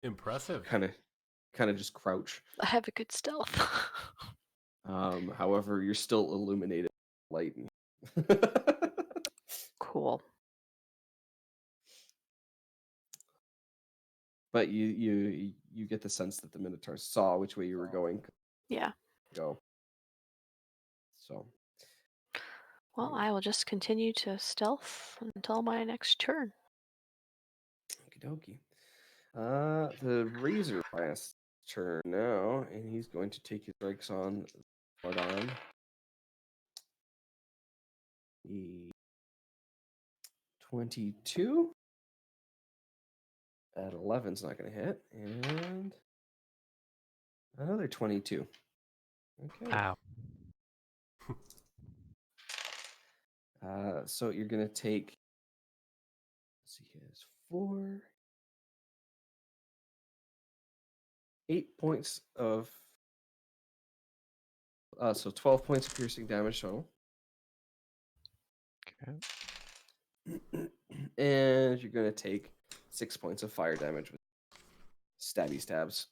Impressive. kind of just crouch. I have a good stealth. However, you're still illuminated by light. Cool. But you get the sense that the Minotaurs saw which way you were going. Yeah. Go. So. Well, I will just continue to stealth until my next turn. Okie dokie. The Razor Blast turn now, and he's going to take his strikes on Mordon. The 22 at 11's not going to hit, and another 22. Okay. Ow. So you're going to take. Let's see, he has 8 points of. So 12 points of piercing damage total. Okay. And you're going to take 6 points of fire damage with stabby stabs.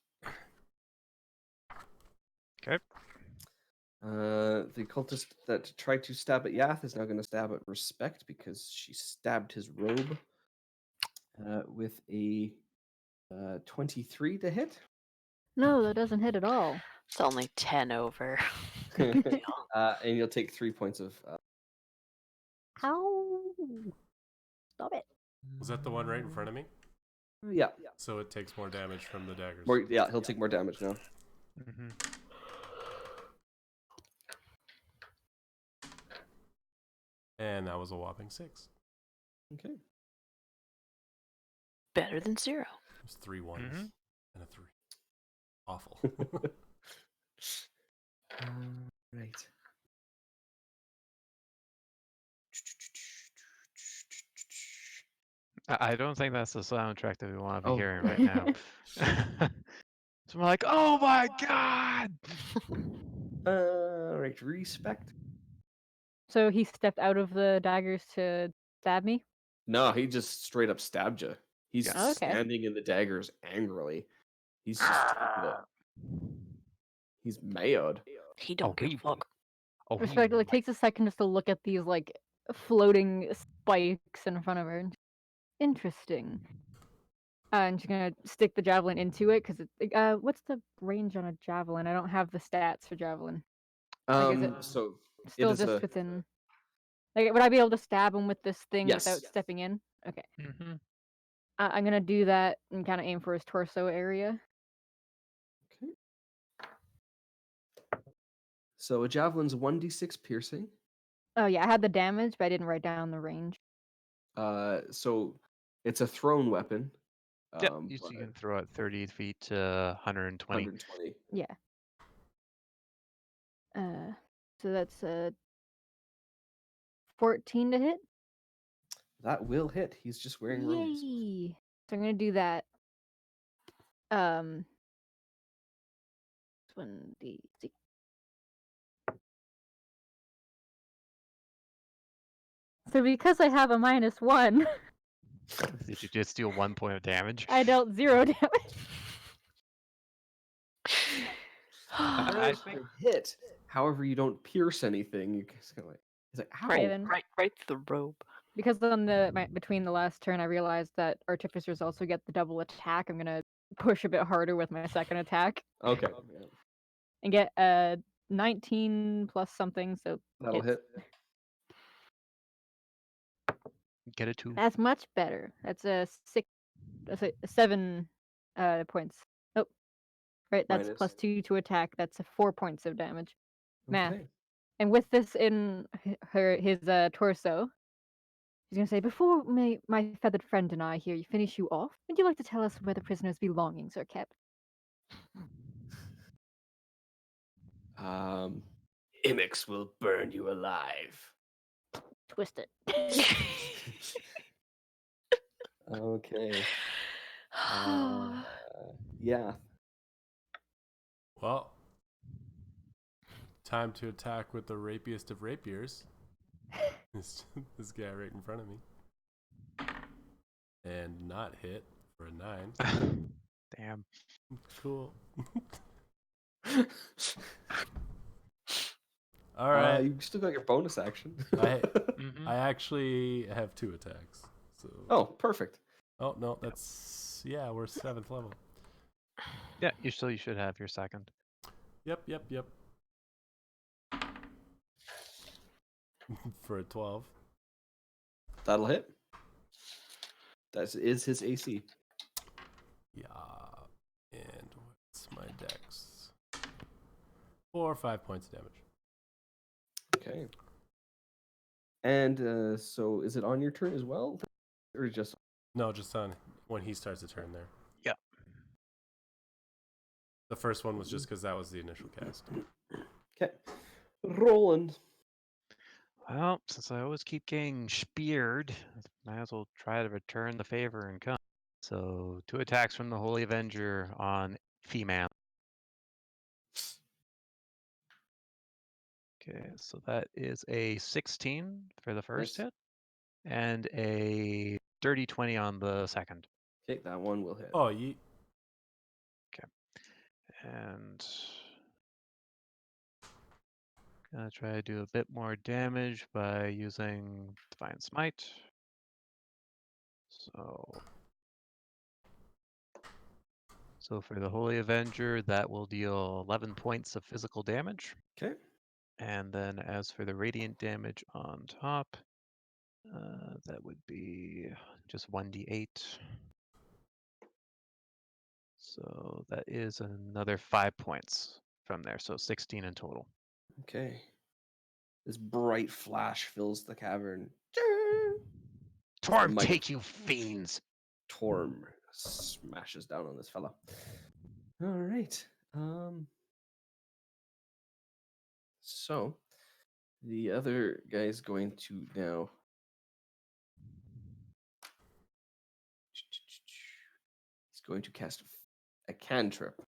Okay. The cultist that tried to stab at Yath is now going to stab at Respect because she stabbed his robe with a 23 to hit. No, that doesn't hit at all. It's only 10 over. And you'll take 3 points of. Ow! Stop it. Was that the one right in front of me? Yeah. So it takes more damage from the daggers. He'll take more damage now. Mhm. And that was a whopping 6. Okay. Better than 0. It was 3 ones Mhm. and a 3. Awful. Right. I don't think that's the soundtrack that we want to be Oh. hearing right now. So we're like, oh my god! Right. Respect. So he stepped out of the daggers to stab me? No, he just straight up stabbed you. He's Yeah. Okay. standing in the daggers angrily. He's just taking it. He's mad. He don't give a fuck. Oh, he Respect, it like, takes a second just to look at these, like, floating spikes in front of her. Interesting. And she's gonna stick the javelin into it, because it, what's the range on a javelin? I don't have the stats for javelin. Like, is it So still is just a- within... Like, would I be able to stab him with this thing Yes. without stepping in? Okay. Mm-hmm. I'm gonna do that and kind of aim for his torso area. Okay. So a javelin's 1d6 piercing. Oh yeah, I had the damage, but I didn't write down the range. So it's a thrown weapon. Yep, you can throw it 30 feet to 120. 120. Yeah. So that's 14 to hit. That will hit. He's just wearing robes. Yay! So I'm gonna do that. 26. So because I have a -1, Did you just deal 1 point of damage? I dealt 0 damage. I Managed think- to hit. However, you don't pierce anything. You just kind of like. He's like, ow. Okay, then. right through the robe. Because on between the last turn, I realized that artificers also get the double attack. I'm gonna push a bit harder with my second attack Okay. Yeah, and get 19 plus something. So that'll hits. hit. Get it 2. That's much better. That's a 6. That's a 7 points. Oh, right. That's Minus. plus 2 to attack. That's a 4 points of damage. Math. Okay. And with this in his torso, he's gonna say, "Before my feathered friend and I here finish you off, would you like to tell us where the prisoner's belongings are kept?" Imix will burn you alive. Twist it. Okay. Yeah. Well, time to attack with the rapiest of rapiers. This guy right in front of me. And not hit for a 9. Damn. Cool. All right. You still got your bonus action. Mhm. I actually have 2 attacks. So. Oh, perfect. Oh no, that's we're 7th level. Yeah, you should have your second. Yep. For a 12. That'll hit. That is his AC. Yeah. And what's my dex? 4 or 5 points of damage. Okay. And so is it on your turn as well? Or just No, just on when he starts a turn there. Yeah. The first one was just because that was the initial cast. okay. Roland. Well, since I always keep getting speared, might as well try to return the favor and come. So 2 attacks from the Holy Avenger on female. Okay, so that is a 16 for the first Nice. hit, and a dirty 20 on the second. Okay, that one will hit. Oh, yeet. And gonna try to do a bit more damage by using Divine Smite. So for the Holy Avenger, that will deal 11 points of physical damage. Okay. And then as for the radiant damage on top, that would be just 1d8. So that is another 5 points from there, so 16 in total. Okay. This bright flash fills the cavern. Torm, mic- take you fiends! Torm smashes down on this fella. All right. So the other guy is going to now. He's going to cast a cantrip.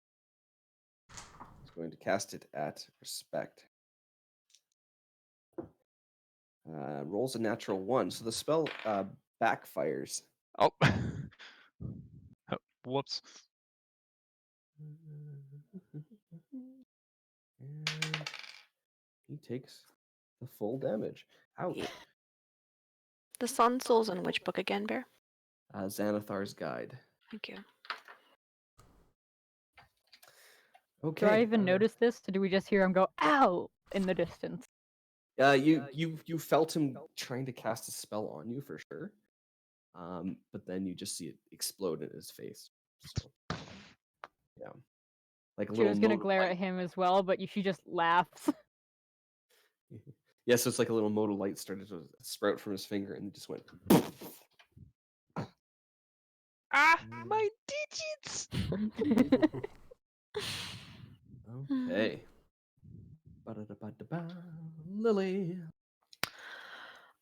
He's going to cast it at Respect. Rolls a natural 1, so the spell backfires. Oh. Oh, whoops. And he takes the full damage. Ouch. The Sun Souls in which book again, Bear? Xanathar's Guide. Thank you. Okay. Do I even notice this, or do we just hear him go "ow" in the distance? You felt him trying to cast a spell on you for sure. But then you just see it explode in his face. So, yeah. Like a She little was gonna mote of glare light. at him as well, but she just laughs. Yeah, so it's like a little mote of light started to sprout from his finger and just went. Ah, my digits! Okay. Ba-da-da-ba. Lily.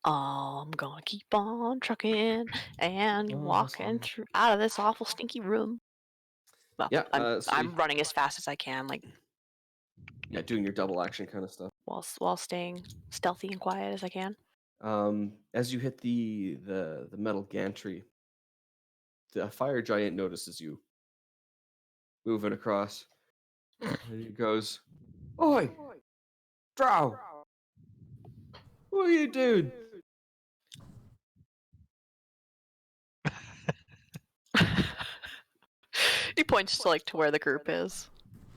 I'm gonna keep on trucking and Oh, walking awesome. through out of this awful stinky room. Well, Yeah, I'm so I'm running as fast as I can, like yeah, doing your double action kind of stuff. while staying stealthy and quiet as I can. As you hit the metal gantry, the fire giant notices you moving across, and he goes, "Oi, Drow, what are you doing?" He points to like to where the group is.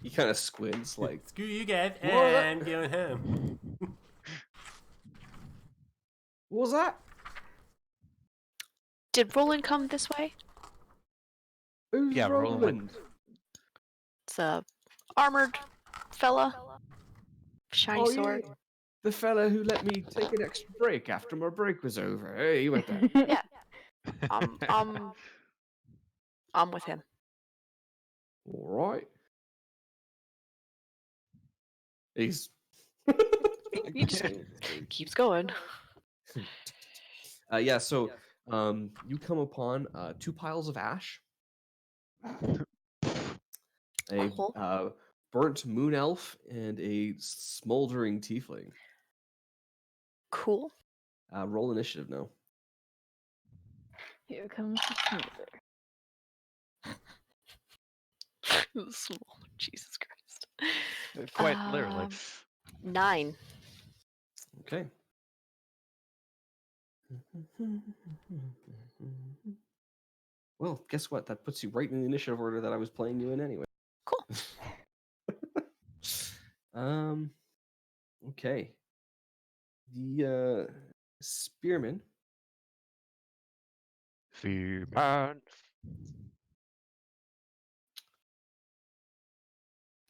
He kind of squints, like, Screw you guys, What? I'm going home. "What was that? Did Roland come this way? Who's Yeah, Roland went- Roland?" It's a armored fella, shiny "Oh, sword. yeah, the fella who let me take an extra break after my break was over. Hey, he went there." Yeah. I'm with him. All right. He's He just keeps going. yeah. So you come upon 2 piles of ash, a Cool. burnt moon elf, and a smoldering tiefling. Cool. Roll initiative now. Here comes the smolder. Small. Jesus Christ. Quite literally. 9. Okay. Well, guess what? That puts you right in the initiative order that I was playing you in anyway. Cool. Okay. The spearman. Fearman.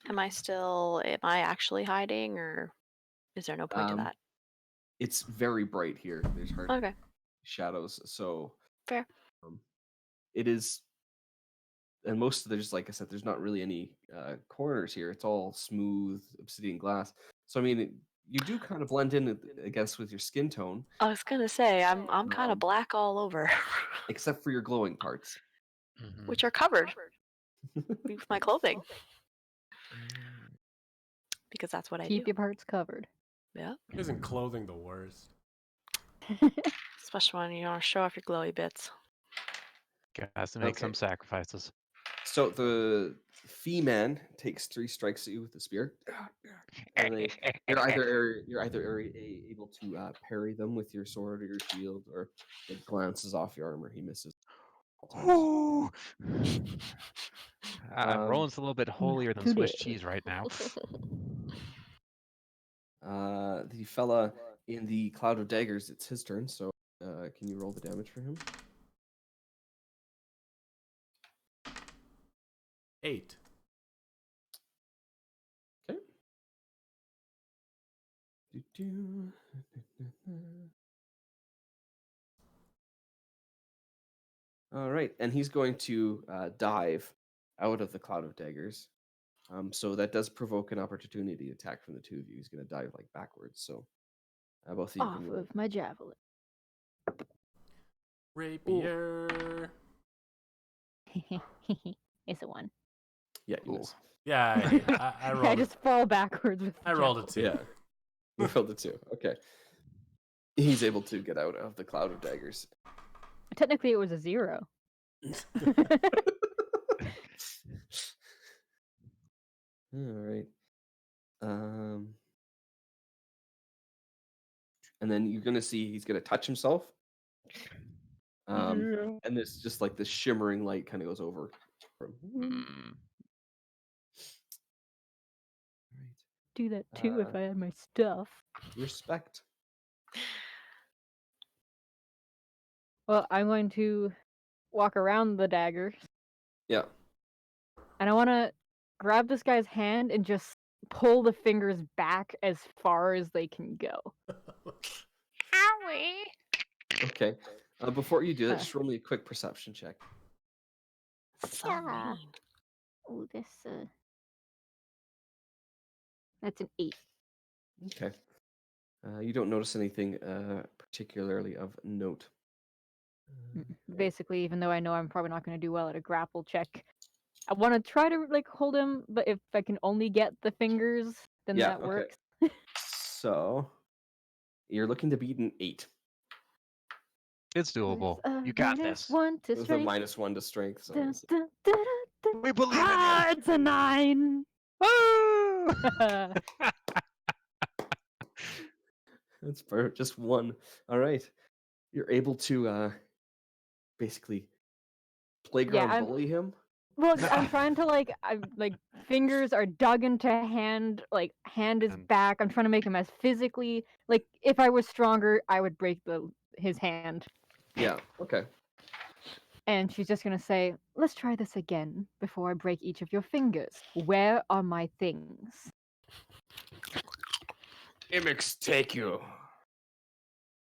Am I actually hiding, or is there no point to that? It's very bright here. There's hardly Okay. shadows, so Fair. It is, and most of there's, like I said, there's not really any corners here. It's all smooth obsidian glass. So I mean, you do kind of blend in, I guess, with your skin tone, I was gonna say I'm kind Um, of black all over, except for your glowing parts. Mhm. which are covered with my clothing because that's what I Keep do. your parts covered. Yeah. Isn't clothing the worst? Especially when you want to show off your glowy bits. Has to make Okay. some sacrifices. So the Fee-man takes 3 strikes at you with the spear, and you're either able to parry them with your sword or your shield, or it glances off your armor. He misses. Ooh. Um, Roland's a little bit holier than today. Swiss cheese right now. The fella in the cloud of daggers, it's his turn. So can you roll the damage for him? 8. Okay. Doo-doo. All right, and he's going to dive out of the cloud of daggers. So that does provoke an opportunity attack from the two of you. He's going to dive like backwards. So both of you Off can roll. of my javelin. Rapier. It's a 1. Yeah, you Ooh. miss. Yeah, I I rolled. just fall backwards with the I rolled a javelin. 2. Yeah, you rolled a 2. Okay. He's able to get out of the cloud of daggers. Technically, it was a 0. All right. And then you're gonna see he's gonna touch himself. And this just like this shimmering light kind of goes over. Mm. Right. Do that too if I had my stuff. Respect. Well, I'm going to walk around the daggers, Yeah. and I want to grab this guy's hand and just pull the fingers back as far as they can go. Owie. Okay. Before you do that, Uh. just roll me a quick perception check. So Yeah. mean. Oh, that's an 8. Okay. You don't notice anything particularly of note. Basically, even though I know I'm probably not going to do well at a grapple check, I want to try to like hold him, but if I can only get the fingers, then Yeah, that okay. works. So you're looking to beat an 8 It's doable. You got this. One to with a strength. -1 to strength. So Dun, let's see. dun, dun, dun, dun. We believe in Ah, you. it's a 9. Woo! That's just 1. All right. You're able to basically playground I'm- bully him. Well, I'm trying to like, fingers are dug into hand, like hand is And- back. I'm trying to make him as physically like if I was stronger, I would break his hand. Yeah. Okay. And she's just gonna say, "Let's try this again before I break each of your fingers. Where are my things?" Imix, take you.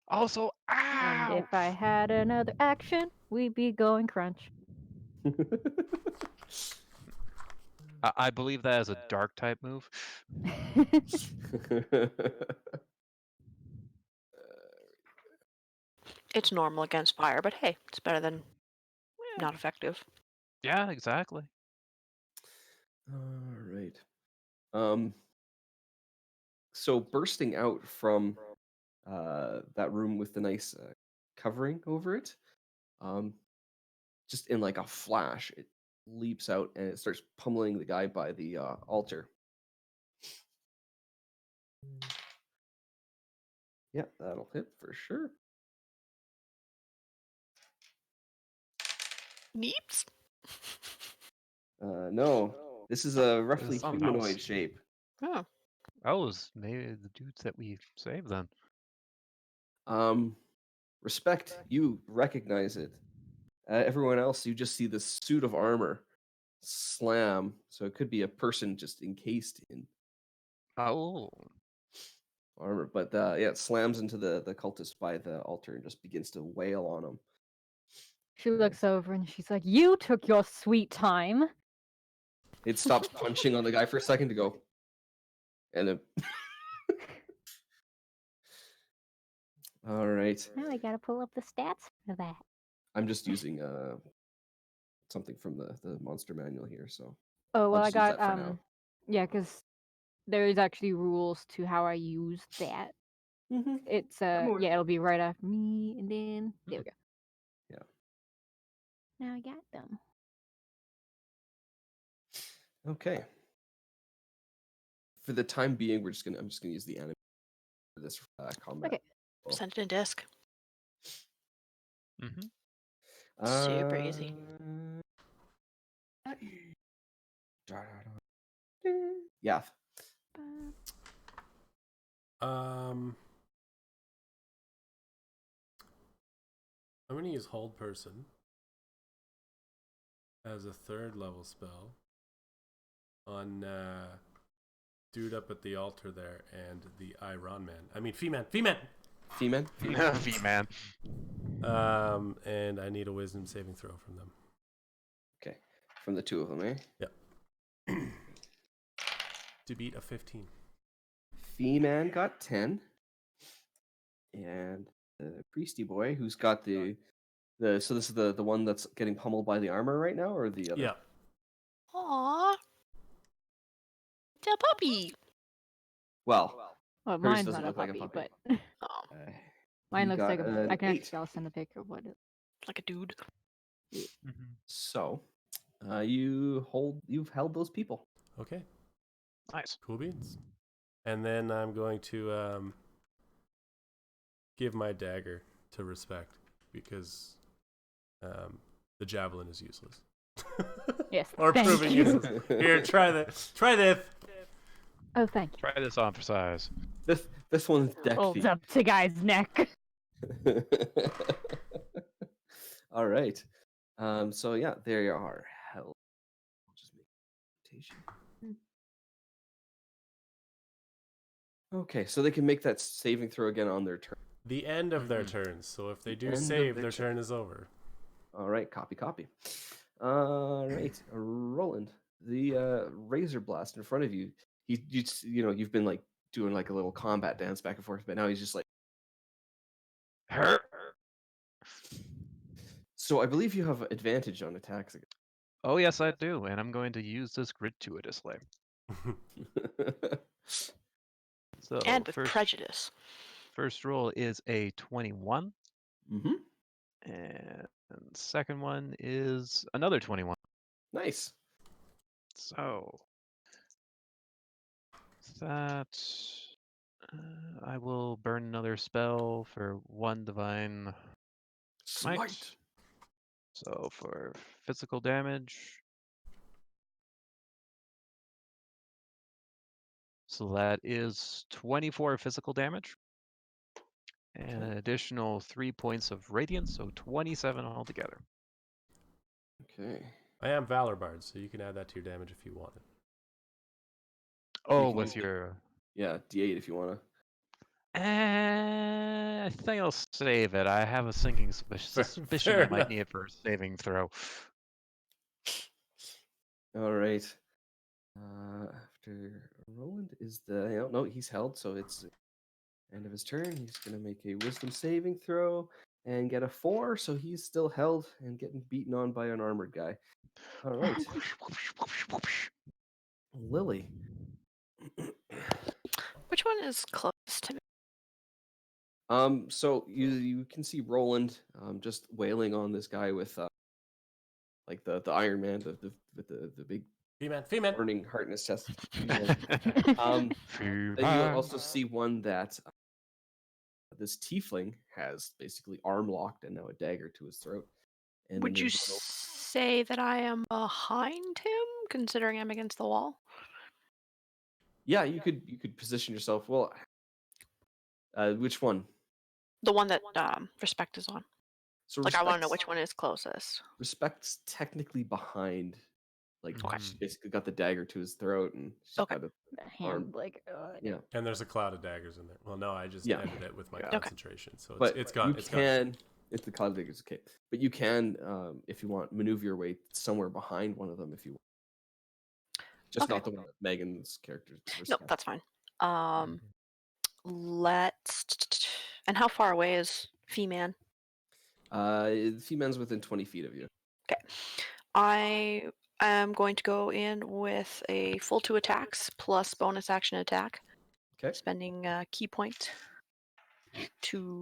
Also, And ow! if I had another action, we'd be going crunch. I believe that is a dark type move. It's normal against fire, but hey, it's better than not effective. Yeah, exactly. All right. So bursting out from that room with the nice covering over it, just in like a flash, it leaps out and it starts pummeling the guy by the altar. Yeah, that'll hit for sure. Neeps. No, this is a roughly something humanoid else. shape. Oh, Oh, it's maybe the dudes that we saved then. Respect, you recognize it. Everyone else, you just see this suit of armor slam. So it could be a person just encased in Oh. armor, but yeah, it slams into the cultist by the altar and just begins to wail on him. She looks over and she's like, "You took your sweet time." It stops punching on the guy for a second to go, and then. All right, Now I gotta pull up the stats for that. I'm just using something from the monster manual here, so Oh well, I'll I just use got that for now. yeah, because there is actually rules to how I use that. It's aware. yeah, it'll be right after me, and then there we go. Yeah. Now I got them. Okay. For the time being, I'm just gonna use the anime for this combat. Okay. send it in disc. Mm-hmm. Super easy. Yeah. I'm gonna use Hold Person as a 3rd level spell on dude up at the altar there and the Iron Man. I mean, Fee-Man. Feeman? V-Man. And I need a Wisdom saving throw from them. Okay. From the two of them, eh? Yep. To beat a 15. Feeman got 10. And the Priesty boy, who's got the so this is the one that's getting pummeled by the armor right now, or the other? Yeah. Aww. It's a puppy. Well, Well, hers mine's doesn't not a look like a puppy, puppy. but Oh, uh, mine he looks like got a. an I can 8. actually, I'll send a picture of what it. like a dude. Mm-hmm. So, you've held those people. Okay. Nice. Cool beans. And then I'm going to give my dagger to Respect because the javelin is useless. Yes. Or thank proving you. useless. Here, try this. Try this. Oh, thank you. Try this on for size. This one's deck Holds thief. up to guy's neck. All right. So yeah, there you are. Hell. I'll just make a notation. Okay, so they can make that saving throw again on their turn. The end of their turns. So if they The do end of save, their their turn. turn is over. All right, copy. All right, Roland, the razor blast in front of you. You've been like doing like a little combat dance back and forth, but now he's just like. Her. So I believe you have advantage on attacks again. Oh yes, I do, and I'm going to use this gratuitously. So and with first, prejudice. first roll is a 21, Mm-hmm. and second one is another 21. Nice. So that I will burn another spell for 1 divine smite. So for physical damage. So that is 24 physical damage. And an additional 3 points of radiance, so 27 altogether. Okay. I am Valor Bard, so you can add that to your damage if you want it. Oh, can with use it. your Yeah, D8 if you want to. I think I'll save it. I have a sinking suspicion fair I might enough. need it for a saving throw. All right. After Roland is the no, he's held, so it's end of his turn. He's gonna make a wisdom saving throw and get a 4, so he's still held and getting beaten on by an armored guy. All right, Lily. Which one is closest to me? So you can see Roland just wailing on this guy with like the Iron Man, the big Fee-man. burning heart in his chest. Then you also see one that this tiefling has basically arm locked and now a dagger to his throat. And Would then you there's say that I am behind him, considering I'm against the wall? yeah, you could position yourself. Well, which one? The one that Respect is on. So Like, I want to know Respect's- which one is closest. Respect's technically behind. Like Okay. she basically got the dagger to his throat and she's Okay. got a The hand, like, yeah. And there's a cloud of daggers in there. Well, no, I just Yeah. ended it with my Yeah. Okay. concentration, so But it's gone. you It's gone. can. It's the cloud daggers, okay. But you can, if you want, maneuver your way somewhere behind one of them if you want. Just Okay. not the one that Megan's character. No, that's fine. Let's. And how far away is Fee-man? Female's within 20 feet of you. Okay. I am going to go in with a full 2 attacks plus bonus action attack, Okay. spending a key point to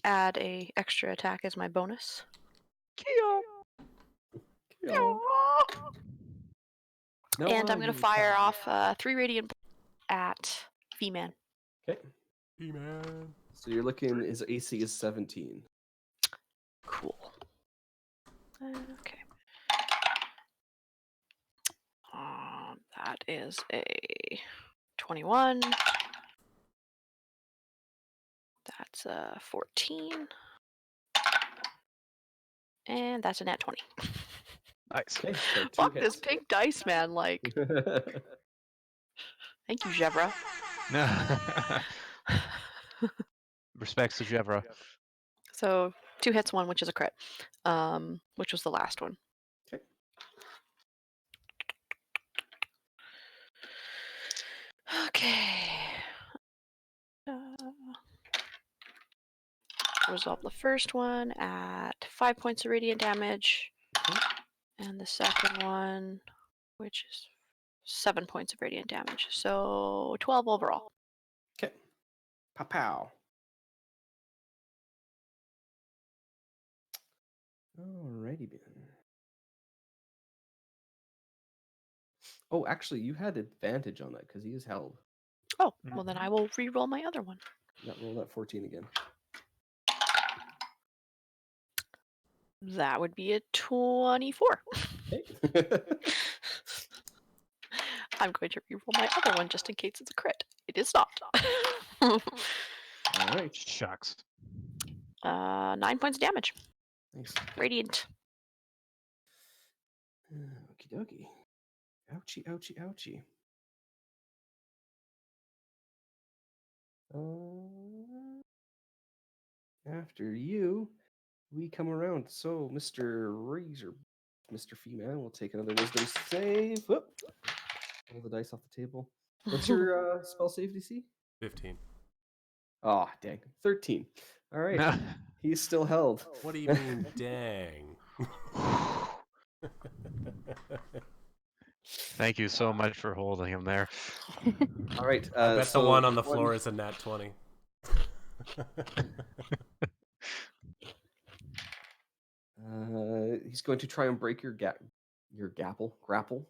add a extra attack as my bonus. No, And I'm going to fire off 3 radiant at Fee-man. Okay. Fee-man. So you're looking. His AC is 17. Cool. Okay. That is a 21. That's a 14. And that's a nat 20. Nice. Okay. So 2 Fuck this hits. pink dice, man. Like, thank you, Jevra. Respects to Jevra. So 2 hits, 1, which is a crit, which was the last one. Okay. Okay. Resolve the first one at 5 points of radiant damage, and the second one, which is 7 points of radiant damage. So 12 overall. Okay. Pow pow. Alrighty then. Oh, actually, you had advantage on that because he is held. Oh, well then I will re-roll my other one. Yeah, roll that 14 again. That would be a 24. Okay. I'm going to re-roll my other one just in case it's a crit. It is not. All right. Shucks. 9 points of damage. Thanks. Radiant. Okie dokie. Ouchie, ouchie, ouchie. After you, we come around. So, Mr. Razor, Mr. Fee-man will take another wisdom save. Whoop. Roll the dice off the table. What's your spell save DC? 15. Oh, dang. 13. All right. No. He's still held. What do you mean, dang? Thank you so much for holding him there. All right. I bet so the one on the floor is a nat 20. He's going to try and break your grapple.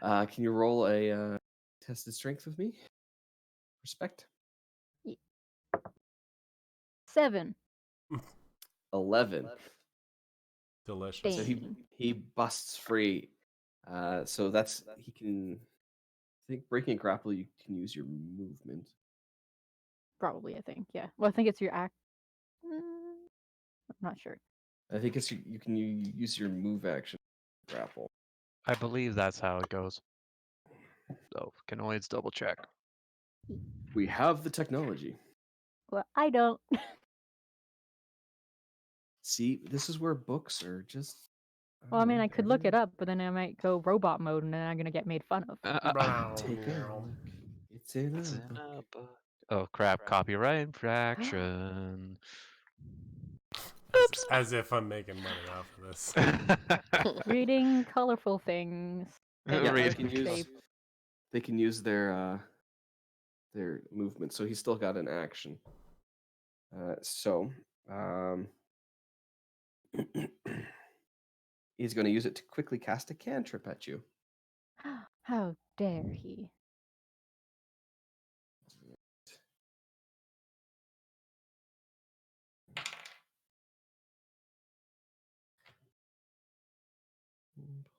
Can you roll a tested strength with me? Respect. 7. 11. Delicious. So Dang. he busts free. So that's he can. I think breaking a grapple, you can use your movement. Probably, I think. Yeah. Well, I think it's your act. I'm not sure. I think it's you can use your move action to grapple. I believe that's how it goes. So can always double check. We have the technology. Well, I don't. See, this is where books are just. Well, I mean, don't know, I could look it better. up, but then I might go robot mode, and then I'm gonna get made fun of. Take a look. It's in It's a in book. a book. Oh crap! Copyright infraction. As if I'm making money off of this. Reading colorful things. that Yeah, are they can use. shaped. They can use their movement. So he's still got an action. He's going to use it to quickly cast a cantrip at you. How dare he?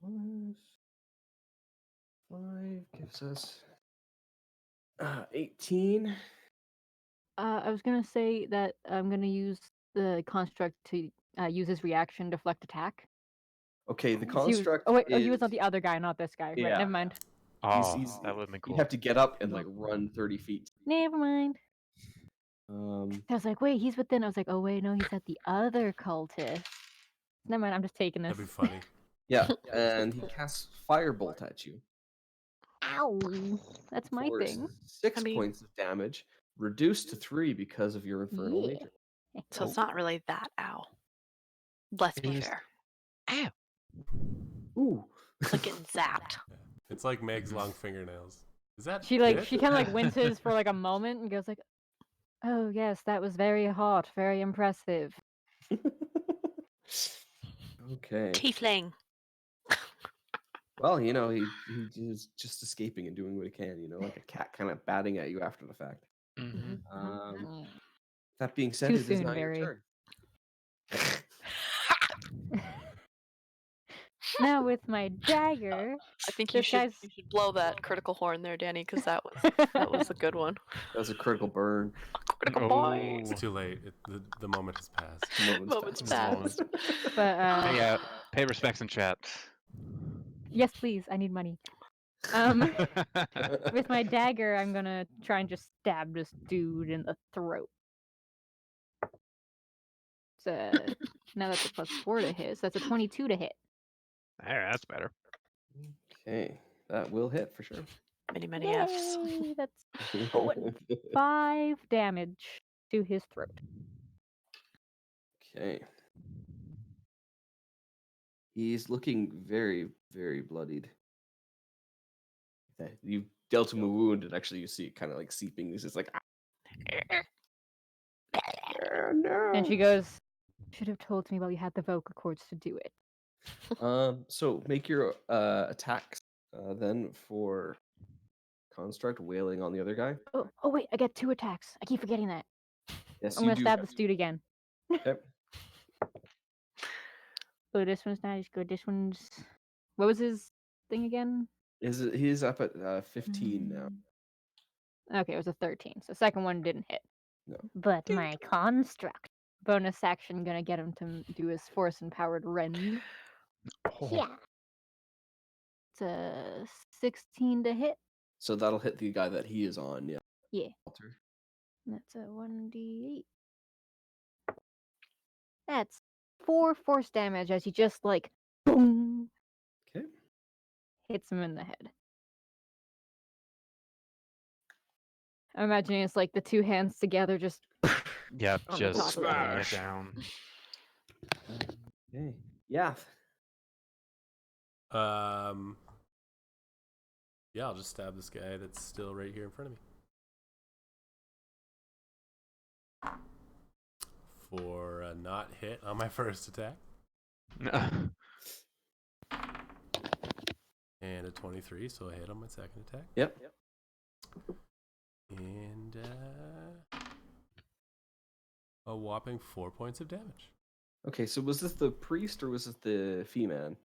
Plus 5 gives us 18. I was gonna say that I'm gonna use the construct to use his reaction deflect attack. Okay, the So he was- construct. oh wait, is, he was not the other guy, not this guy. Right, Yeah. never mind. Oh, that would have been You cool. have to get up and like run 30 feet. Never mind. Um, I was like, wait, he's within. I was like, oh wait, no, he's at the other cultist. Never mind. I'm just taking this. That'd be funny. yeah, and he casts firebolt at you. Ow! That's my for thing. 6 I mean- points of damage, reduced to 3 because of your infernal Yeah. nature. So it's not really that ow. Let's be It is- fair. Ow. Ooh. It's like getting zapped. It's like Meg's long fingernails. Is that She it? kind of like winces for like a moment and goes like, "Oh yes, that was very hot, very impressive." Okay. Tiefling. Well, he's just escaping and doing what he can, like a cat kind of batting at you after the fact. Mhm. That being said, Too it is soon, now Barry. your turn. Now with my dagger, I think This you guy's- should blow that critical horn there, Danny, because that was a good one. That was a critical burn. Critical Oh. point. It's too late. The moment has passed. Moment's passed. passed. but Pay out. Pay respects in chat. yes, please, I need money. With my dagger, I'm gonna try and just stab this dude in the throat. So now that's a +4 to hit. So that's a 22 to hit. There, that's better. Okay, that will hit for sure. Many Fs. Yay, that's 5 damage to his throat. Okay. He's looking very, very bloodied. You dealt him a wound, and actually you see it kind of like seeping. He's just like, no. And she goes, "Should have told me while you had the vocal cords to do it." So make your attacks then for construct wailing on the other guy. Oh wait, I get 2 attacks. I keep forgetting that. Yes, I'm you gonna do. stab this dude again. Okay. Oh, this one's not as good. This one's. What was his thing again? He's up at 15 now. Okay, it was a 13. So second one didn't hit. No. But my construct bonus action gonna get him to do his force empowered rend. Oh. Yeah. It's a 16 to hit. So that'll hit the guy that he is on. Yeah. Yeah. Walter. That's a 1d8. That's 4 force damage as he just like boom Okay. hits him in the head. I'm imagining it's like the two hands together, just Yep, On the just top of the bringing it smash. down. Okay. Yeah. Yeah, I'll just stab this guy that's still right here in front of me. For a not hit on my first attack. And a 23, so I hit on my second attack. Yep. And a whopping 4 points of damage. Okay, so was this the priest or was this the Fee-Man?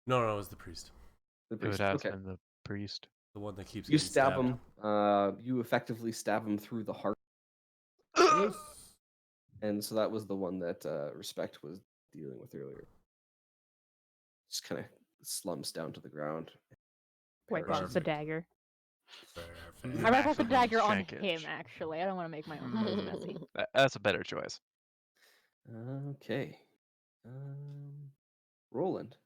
No, it was the priest. The It would priest. have Okay. been the priest. The one that keeps You getting stab stabbed. him. You effectively stab him through the heart. And so that was the one that Respect was dealing with earlier. Just kind of slumps down to the ground. wipe Perfect. off the dagger. Perfect. I wipe off the Maximum dagger on shankage. him, actually. I don't want to make my own clothes messy. That's a better choice. Okay. Roland.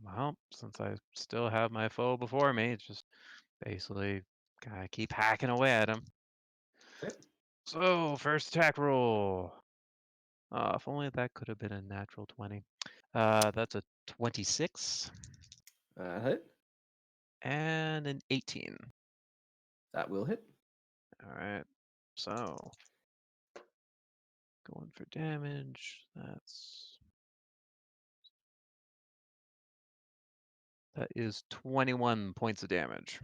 Well, since I still have my foe before me, it's just basically gotta keep hacking away at him. Okay. So, first attack roll. If only that could have been a natural 20. That's a 26 Hit. and an 18. That will hit. All right. So, going for damage. That is 21 points of damage.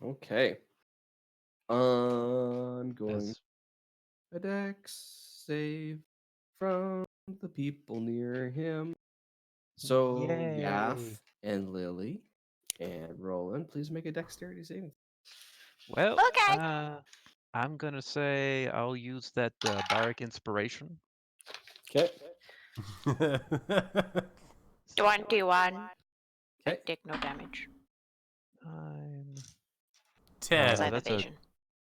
Okay. I'm going As a dex save from the people near him. So Yath Yay. and Lily and Roland, please make a dexterity saving. well, Okay. I'm gonna say I'll use that Bardic Inspiration. Okay. 21. I Okay. take no damage. 9. 10. Because I have that's a- evasion.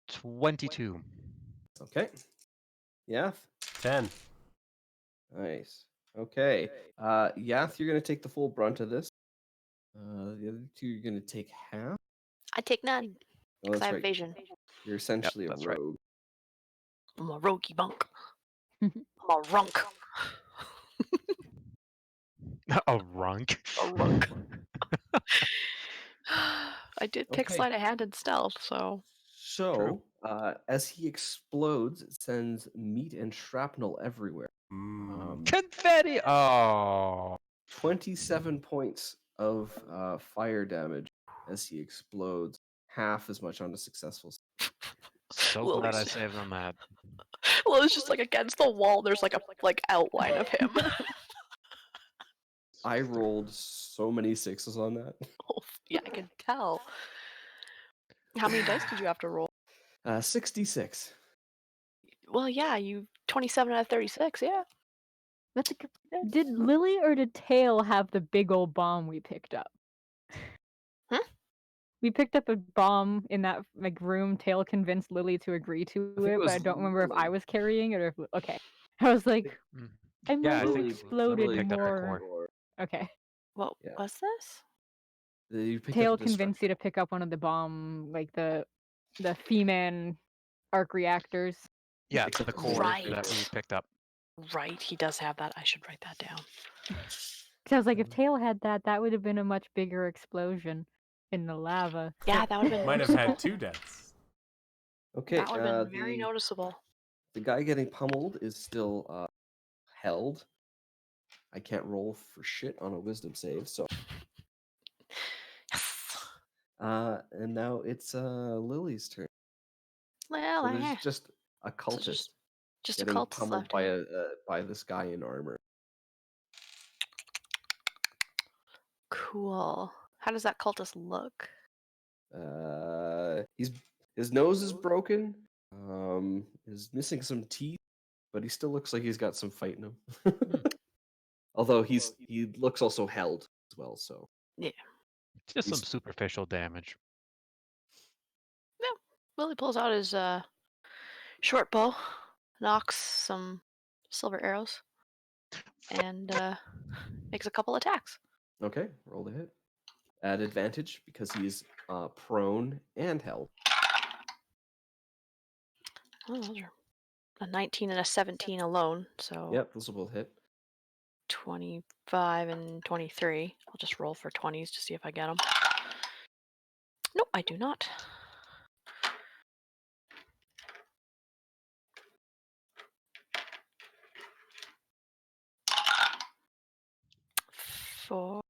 22. Okay. Yath. 10. Nice. Okay. Yath, you're gonna take the full brunt of this. The other two, you're gonna take half. I take none. Oh, Because that's I have right. evasion. You're essentially that's a right. rogue. I'm a roguey bunk. I'm a runk. A runk. A runk. I did pick Okay. sleight of hand and stealth, so So, as he explodes, it sends meat and shrapnel everywhere. Confetti. Oh. 27 points of fire damage as he explodes, half as much on a successful. So Well, glad I he's- saved on that. well, it's just like against the wall. There's like a outline of him. I rolled so many sixes on that. Oh, yeah, I can tell. How many dice did you have to roll? 66. Well, yeah, you 27 out of 36. Yeah. That's a good... Did Lily or did Tail have the big old bomb we picked up? Huh? We picked up a bomb in that like room. Tail convinced Lily to agree to I think it it, but was I don't remember if I Lily. was carrying it or if... Okay. I was like, Mm. I might I have think exploded Lily picked up the more. core. Okay. What Yeah. was this? You picked Tail up a convinced you to pick up one of the bomb, like the Fee-Man arc reactors. Yeah, Picked to up the the core that we Right. picked up. Right, he does have that. I should write that down. Because I was like, if Tail had that, that would have been a much bigger explosion in the lava. Yeah, that would have been Might have had 2 deaths. Okay, that would have been very the noticeable. guy getting pummeled is still held. I can't roll for shit on a wisdom save, so Yes. and now it's Lily's turn. Well, So there's just a so cultist just a getting cult pummeled left. by by this guy in armor. Cool. How does that cultist look? His nose is broken. Is missing some teeth, but he still looks like he's got some fight in him. Although he looks also held as well. So Just some He's- superficial damage. Willie pulls out his short bow, knocks some silver arrows, and makes a couple attacks. okay, roll the hit. At advantage because he's prone and held. Oh, those are a 19 and a 17 alone, so Yep, those will both hit. 25 and 23. I'll just roll for 20s to see if I get them. Nope, I do not. For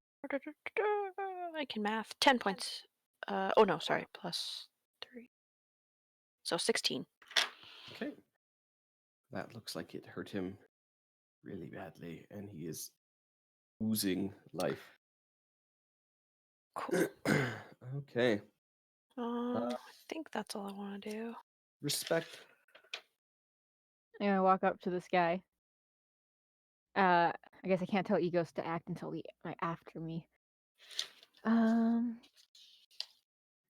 I can math. 10 points. Oh no, sorry, plus 3. So 16. Okay. That looks like it hurt him really badly, and he is oozing life. Cool. Okay. I think that's all I want to do. Respect. I'm gonna walk up to this guy. I guess I can't tell Egos to act until after me.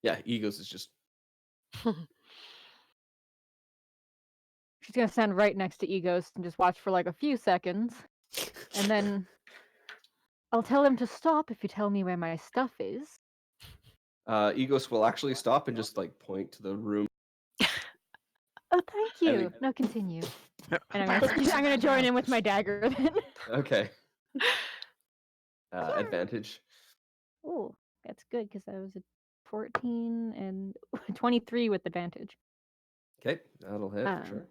Yeah, Egos is just She's gonna stand right next to Egos and just watch for like a few seconds, and then I'll tell him to stop if you tell me where my stuff is. Egos will actually stop and just like point to the room. Oh, thank And you. No, continue. And I'm gonna join in with my dagger then. Okay. Advantage. Oh, that's good because that was a 14 and 23 with advantage. Okay, that'll hit for sure.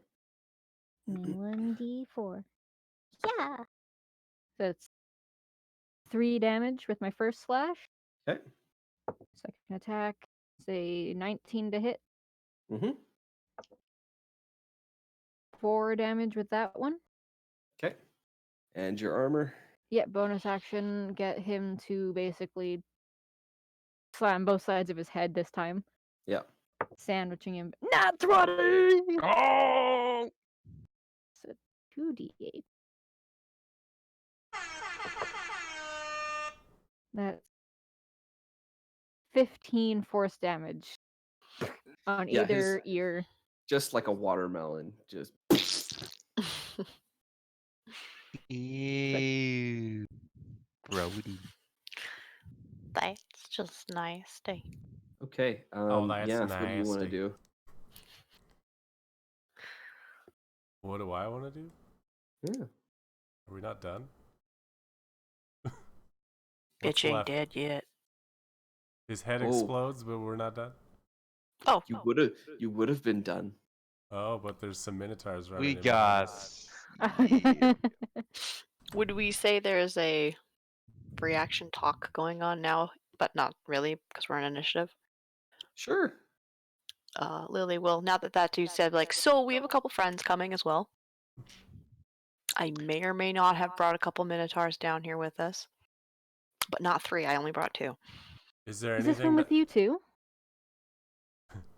1d4. Yeah. So it's 3 damage with my first slash. Okay. Second attack, say 19 to hit. Mm-hmm. 4 damage with that one. Okay. And your armor. Yeah, bonus action, get him to basically slam both sides of his head this time. Yeah. Sandwiching him. Not 20! Oh! So 2d8. That's 15 force damage on Yeah, either ear. Just like a watermelon. Just Ew. Brody. That's just nasty. okay. That's yeah, what do you want to nasty. do? What do I want to do? Yeah. Are we not done? Bitch ain't left? dead yet. His head Oh. explodes, but we're not done. Oh, You would have been done. Oh, but there's some minotaurs running. We in got. would we say there's a reaction talk going on now, but not really because we're in initiative? Sure. Lily will, now that dude said, like, so we have a couple friends coming as well. I may or may not have brought a couple minotaurs down here with us, but not 3. I only brought 2. Is there Is this anything one with that... you too?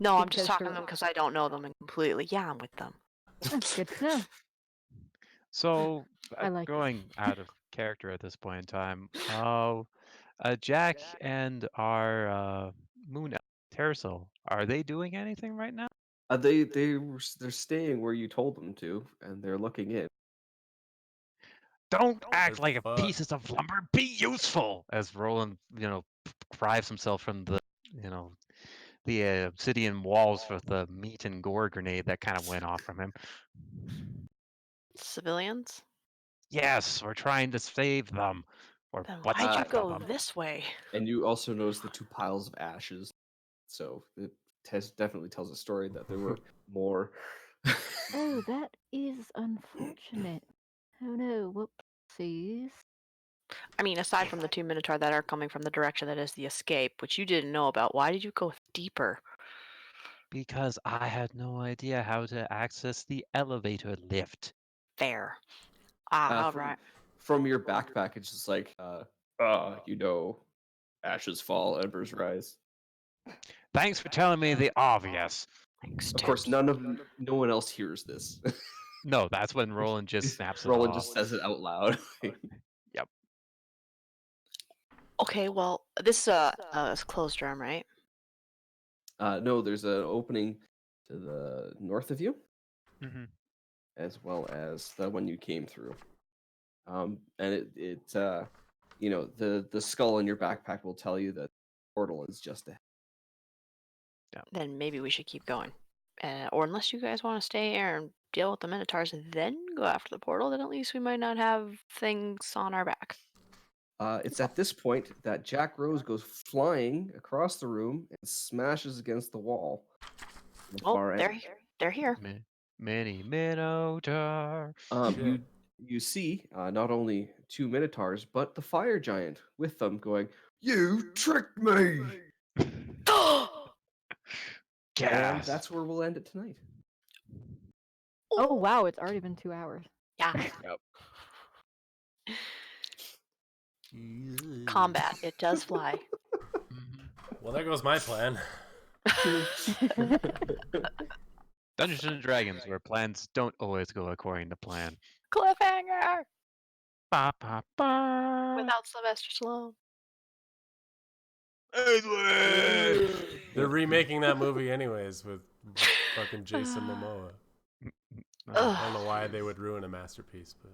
No, I'm just Because talking for- to them because I don't know them completely. Yeah, I'm with them. That's good to know. So, I like this. going out of character at this point in time, Jack and our Moon Elf, Tercel, are they doing anything right now? They're staying where you told them to, and they're looking in. Don't act the like fuck? pieces of lumber. Be useful. As Roland, drives himself from the, the obsidian walls with the meat and gore grenade that kind of went off from him. Civilians? Yes, we're trying to save them. Or Then what's why'd you left of go them. this way? And you also notice the 2 piles of ashes. So it definitely tells a story that there were more. Oh, that is unfortunate. Oh no, whoopsies. I mean, aside from the 2 minotaur that are coming from the direction that is the escape, which you didn't know about, why did you go deeper? Because I had no idea how to access the elevator lift. Fair. All from, right. from your backpack, it's just like, ashes fall, embers rise. Thanks for telling me the obvious. Thanks, Of course, Tips. no one else hears this. No, that's when Roland just snaps it Roland off. just says it out loud. Okay, well, this is closed room, right? No, there's an opening to the north of you, Mm-hmm. as well as the one you came through. And the skull in your backpack will tell you that the portal is just ahead. Then maybe we should keep going. or unless you guys want to stay here and deal with the Minotaurs and then go after the portal, then at least we might not have things on our back. It's at this point that Jack Rose goes flying across the room and smashes against the wall. on the Oh, far end. they're here. Mini Minotaur. You you see not only 2 Minotaurs, but the fire giant with them going, "You tricked me!" And Gas. that's where we'll end it tonight. Oh wow, it's already been 2 hours. Yeah. Combat. It does fly. Well, there goes my plan. Dungeons and Dragons, where plans don't always go according to plan. Cliffhanger! Ba, ba, ba. Without Sylvester Stallone. They're remaking that movie anyways with fucking Jason Momoa. I don't know why they would ruin a masterpiece, but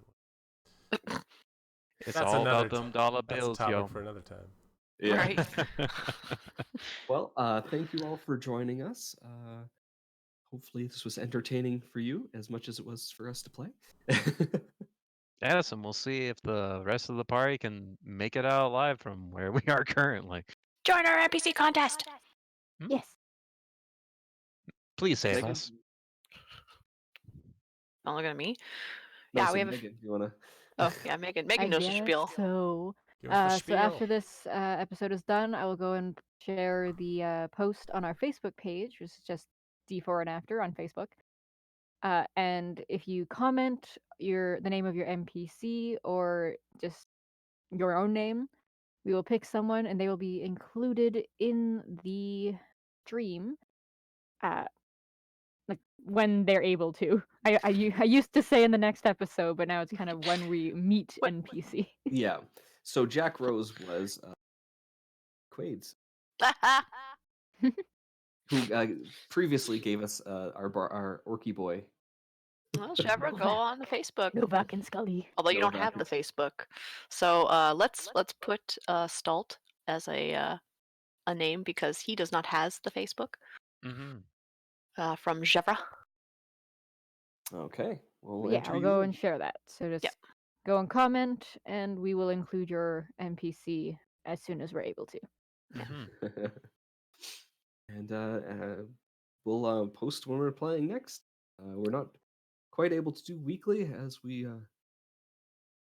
It's That's all another about them dollar that's a bills, topic yo. for another time. Right. Well, thank you all for joining us. Hopefully this was entertaining for you as much as it was for us to play. Yes, and we'll see if the rest of the party can make it out alive from where we are currently. Join our NPC contest! Yes. Please save Megan? us. Don't look at me. No, Yeah, so we have. Megan, you wanna? Oh, yeah, Megan. Megan I knows the guess spiel. So, Give us the so after spiel. this episode is done, I will go and share the post on our Facebook page, which is just D4 and After on Facebook. And if you comment the name of your NPC or just your own name, we will pick someone and they will be included in the stream. Like when they're able to. I used to say in the next episode, but now it's kind of when we meet NPC. Yeah. So Jack Rose was Quades, who previously gave us our Orky boy. Well, Shevra, go on the Facebook. Novak and Scully. Although you don't Novak have the and- Facebook. So let's put Stalt as a name because he does not has the Facebook. Mm-hmm. From Shevra. Okay. Well, Yeah, enter I'll you go in. and share that. So just go and comment, and we will include your NPC as soon as we're able to. Mm-hmm. And we'll post when we're playing next. We're not quite able to do weekly as we,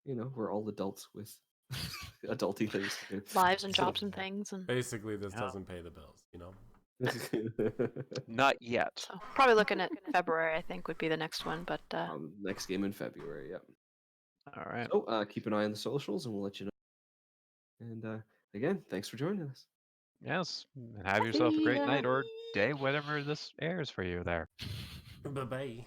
we're all adults with adulty things to do. Lives and So- jobs and things. And Basically, this Yeah. doesn't pay the bills, you know? Not yet. so probably looking at February, I think, would be the next one. But Next game in February, yep. All right. So keep an eye on the socials and we'll let you know. And again, thanks for joining us. Yes. And have yourself a great night or day, whatever this airs for you there. Bye-bye.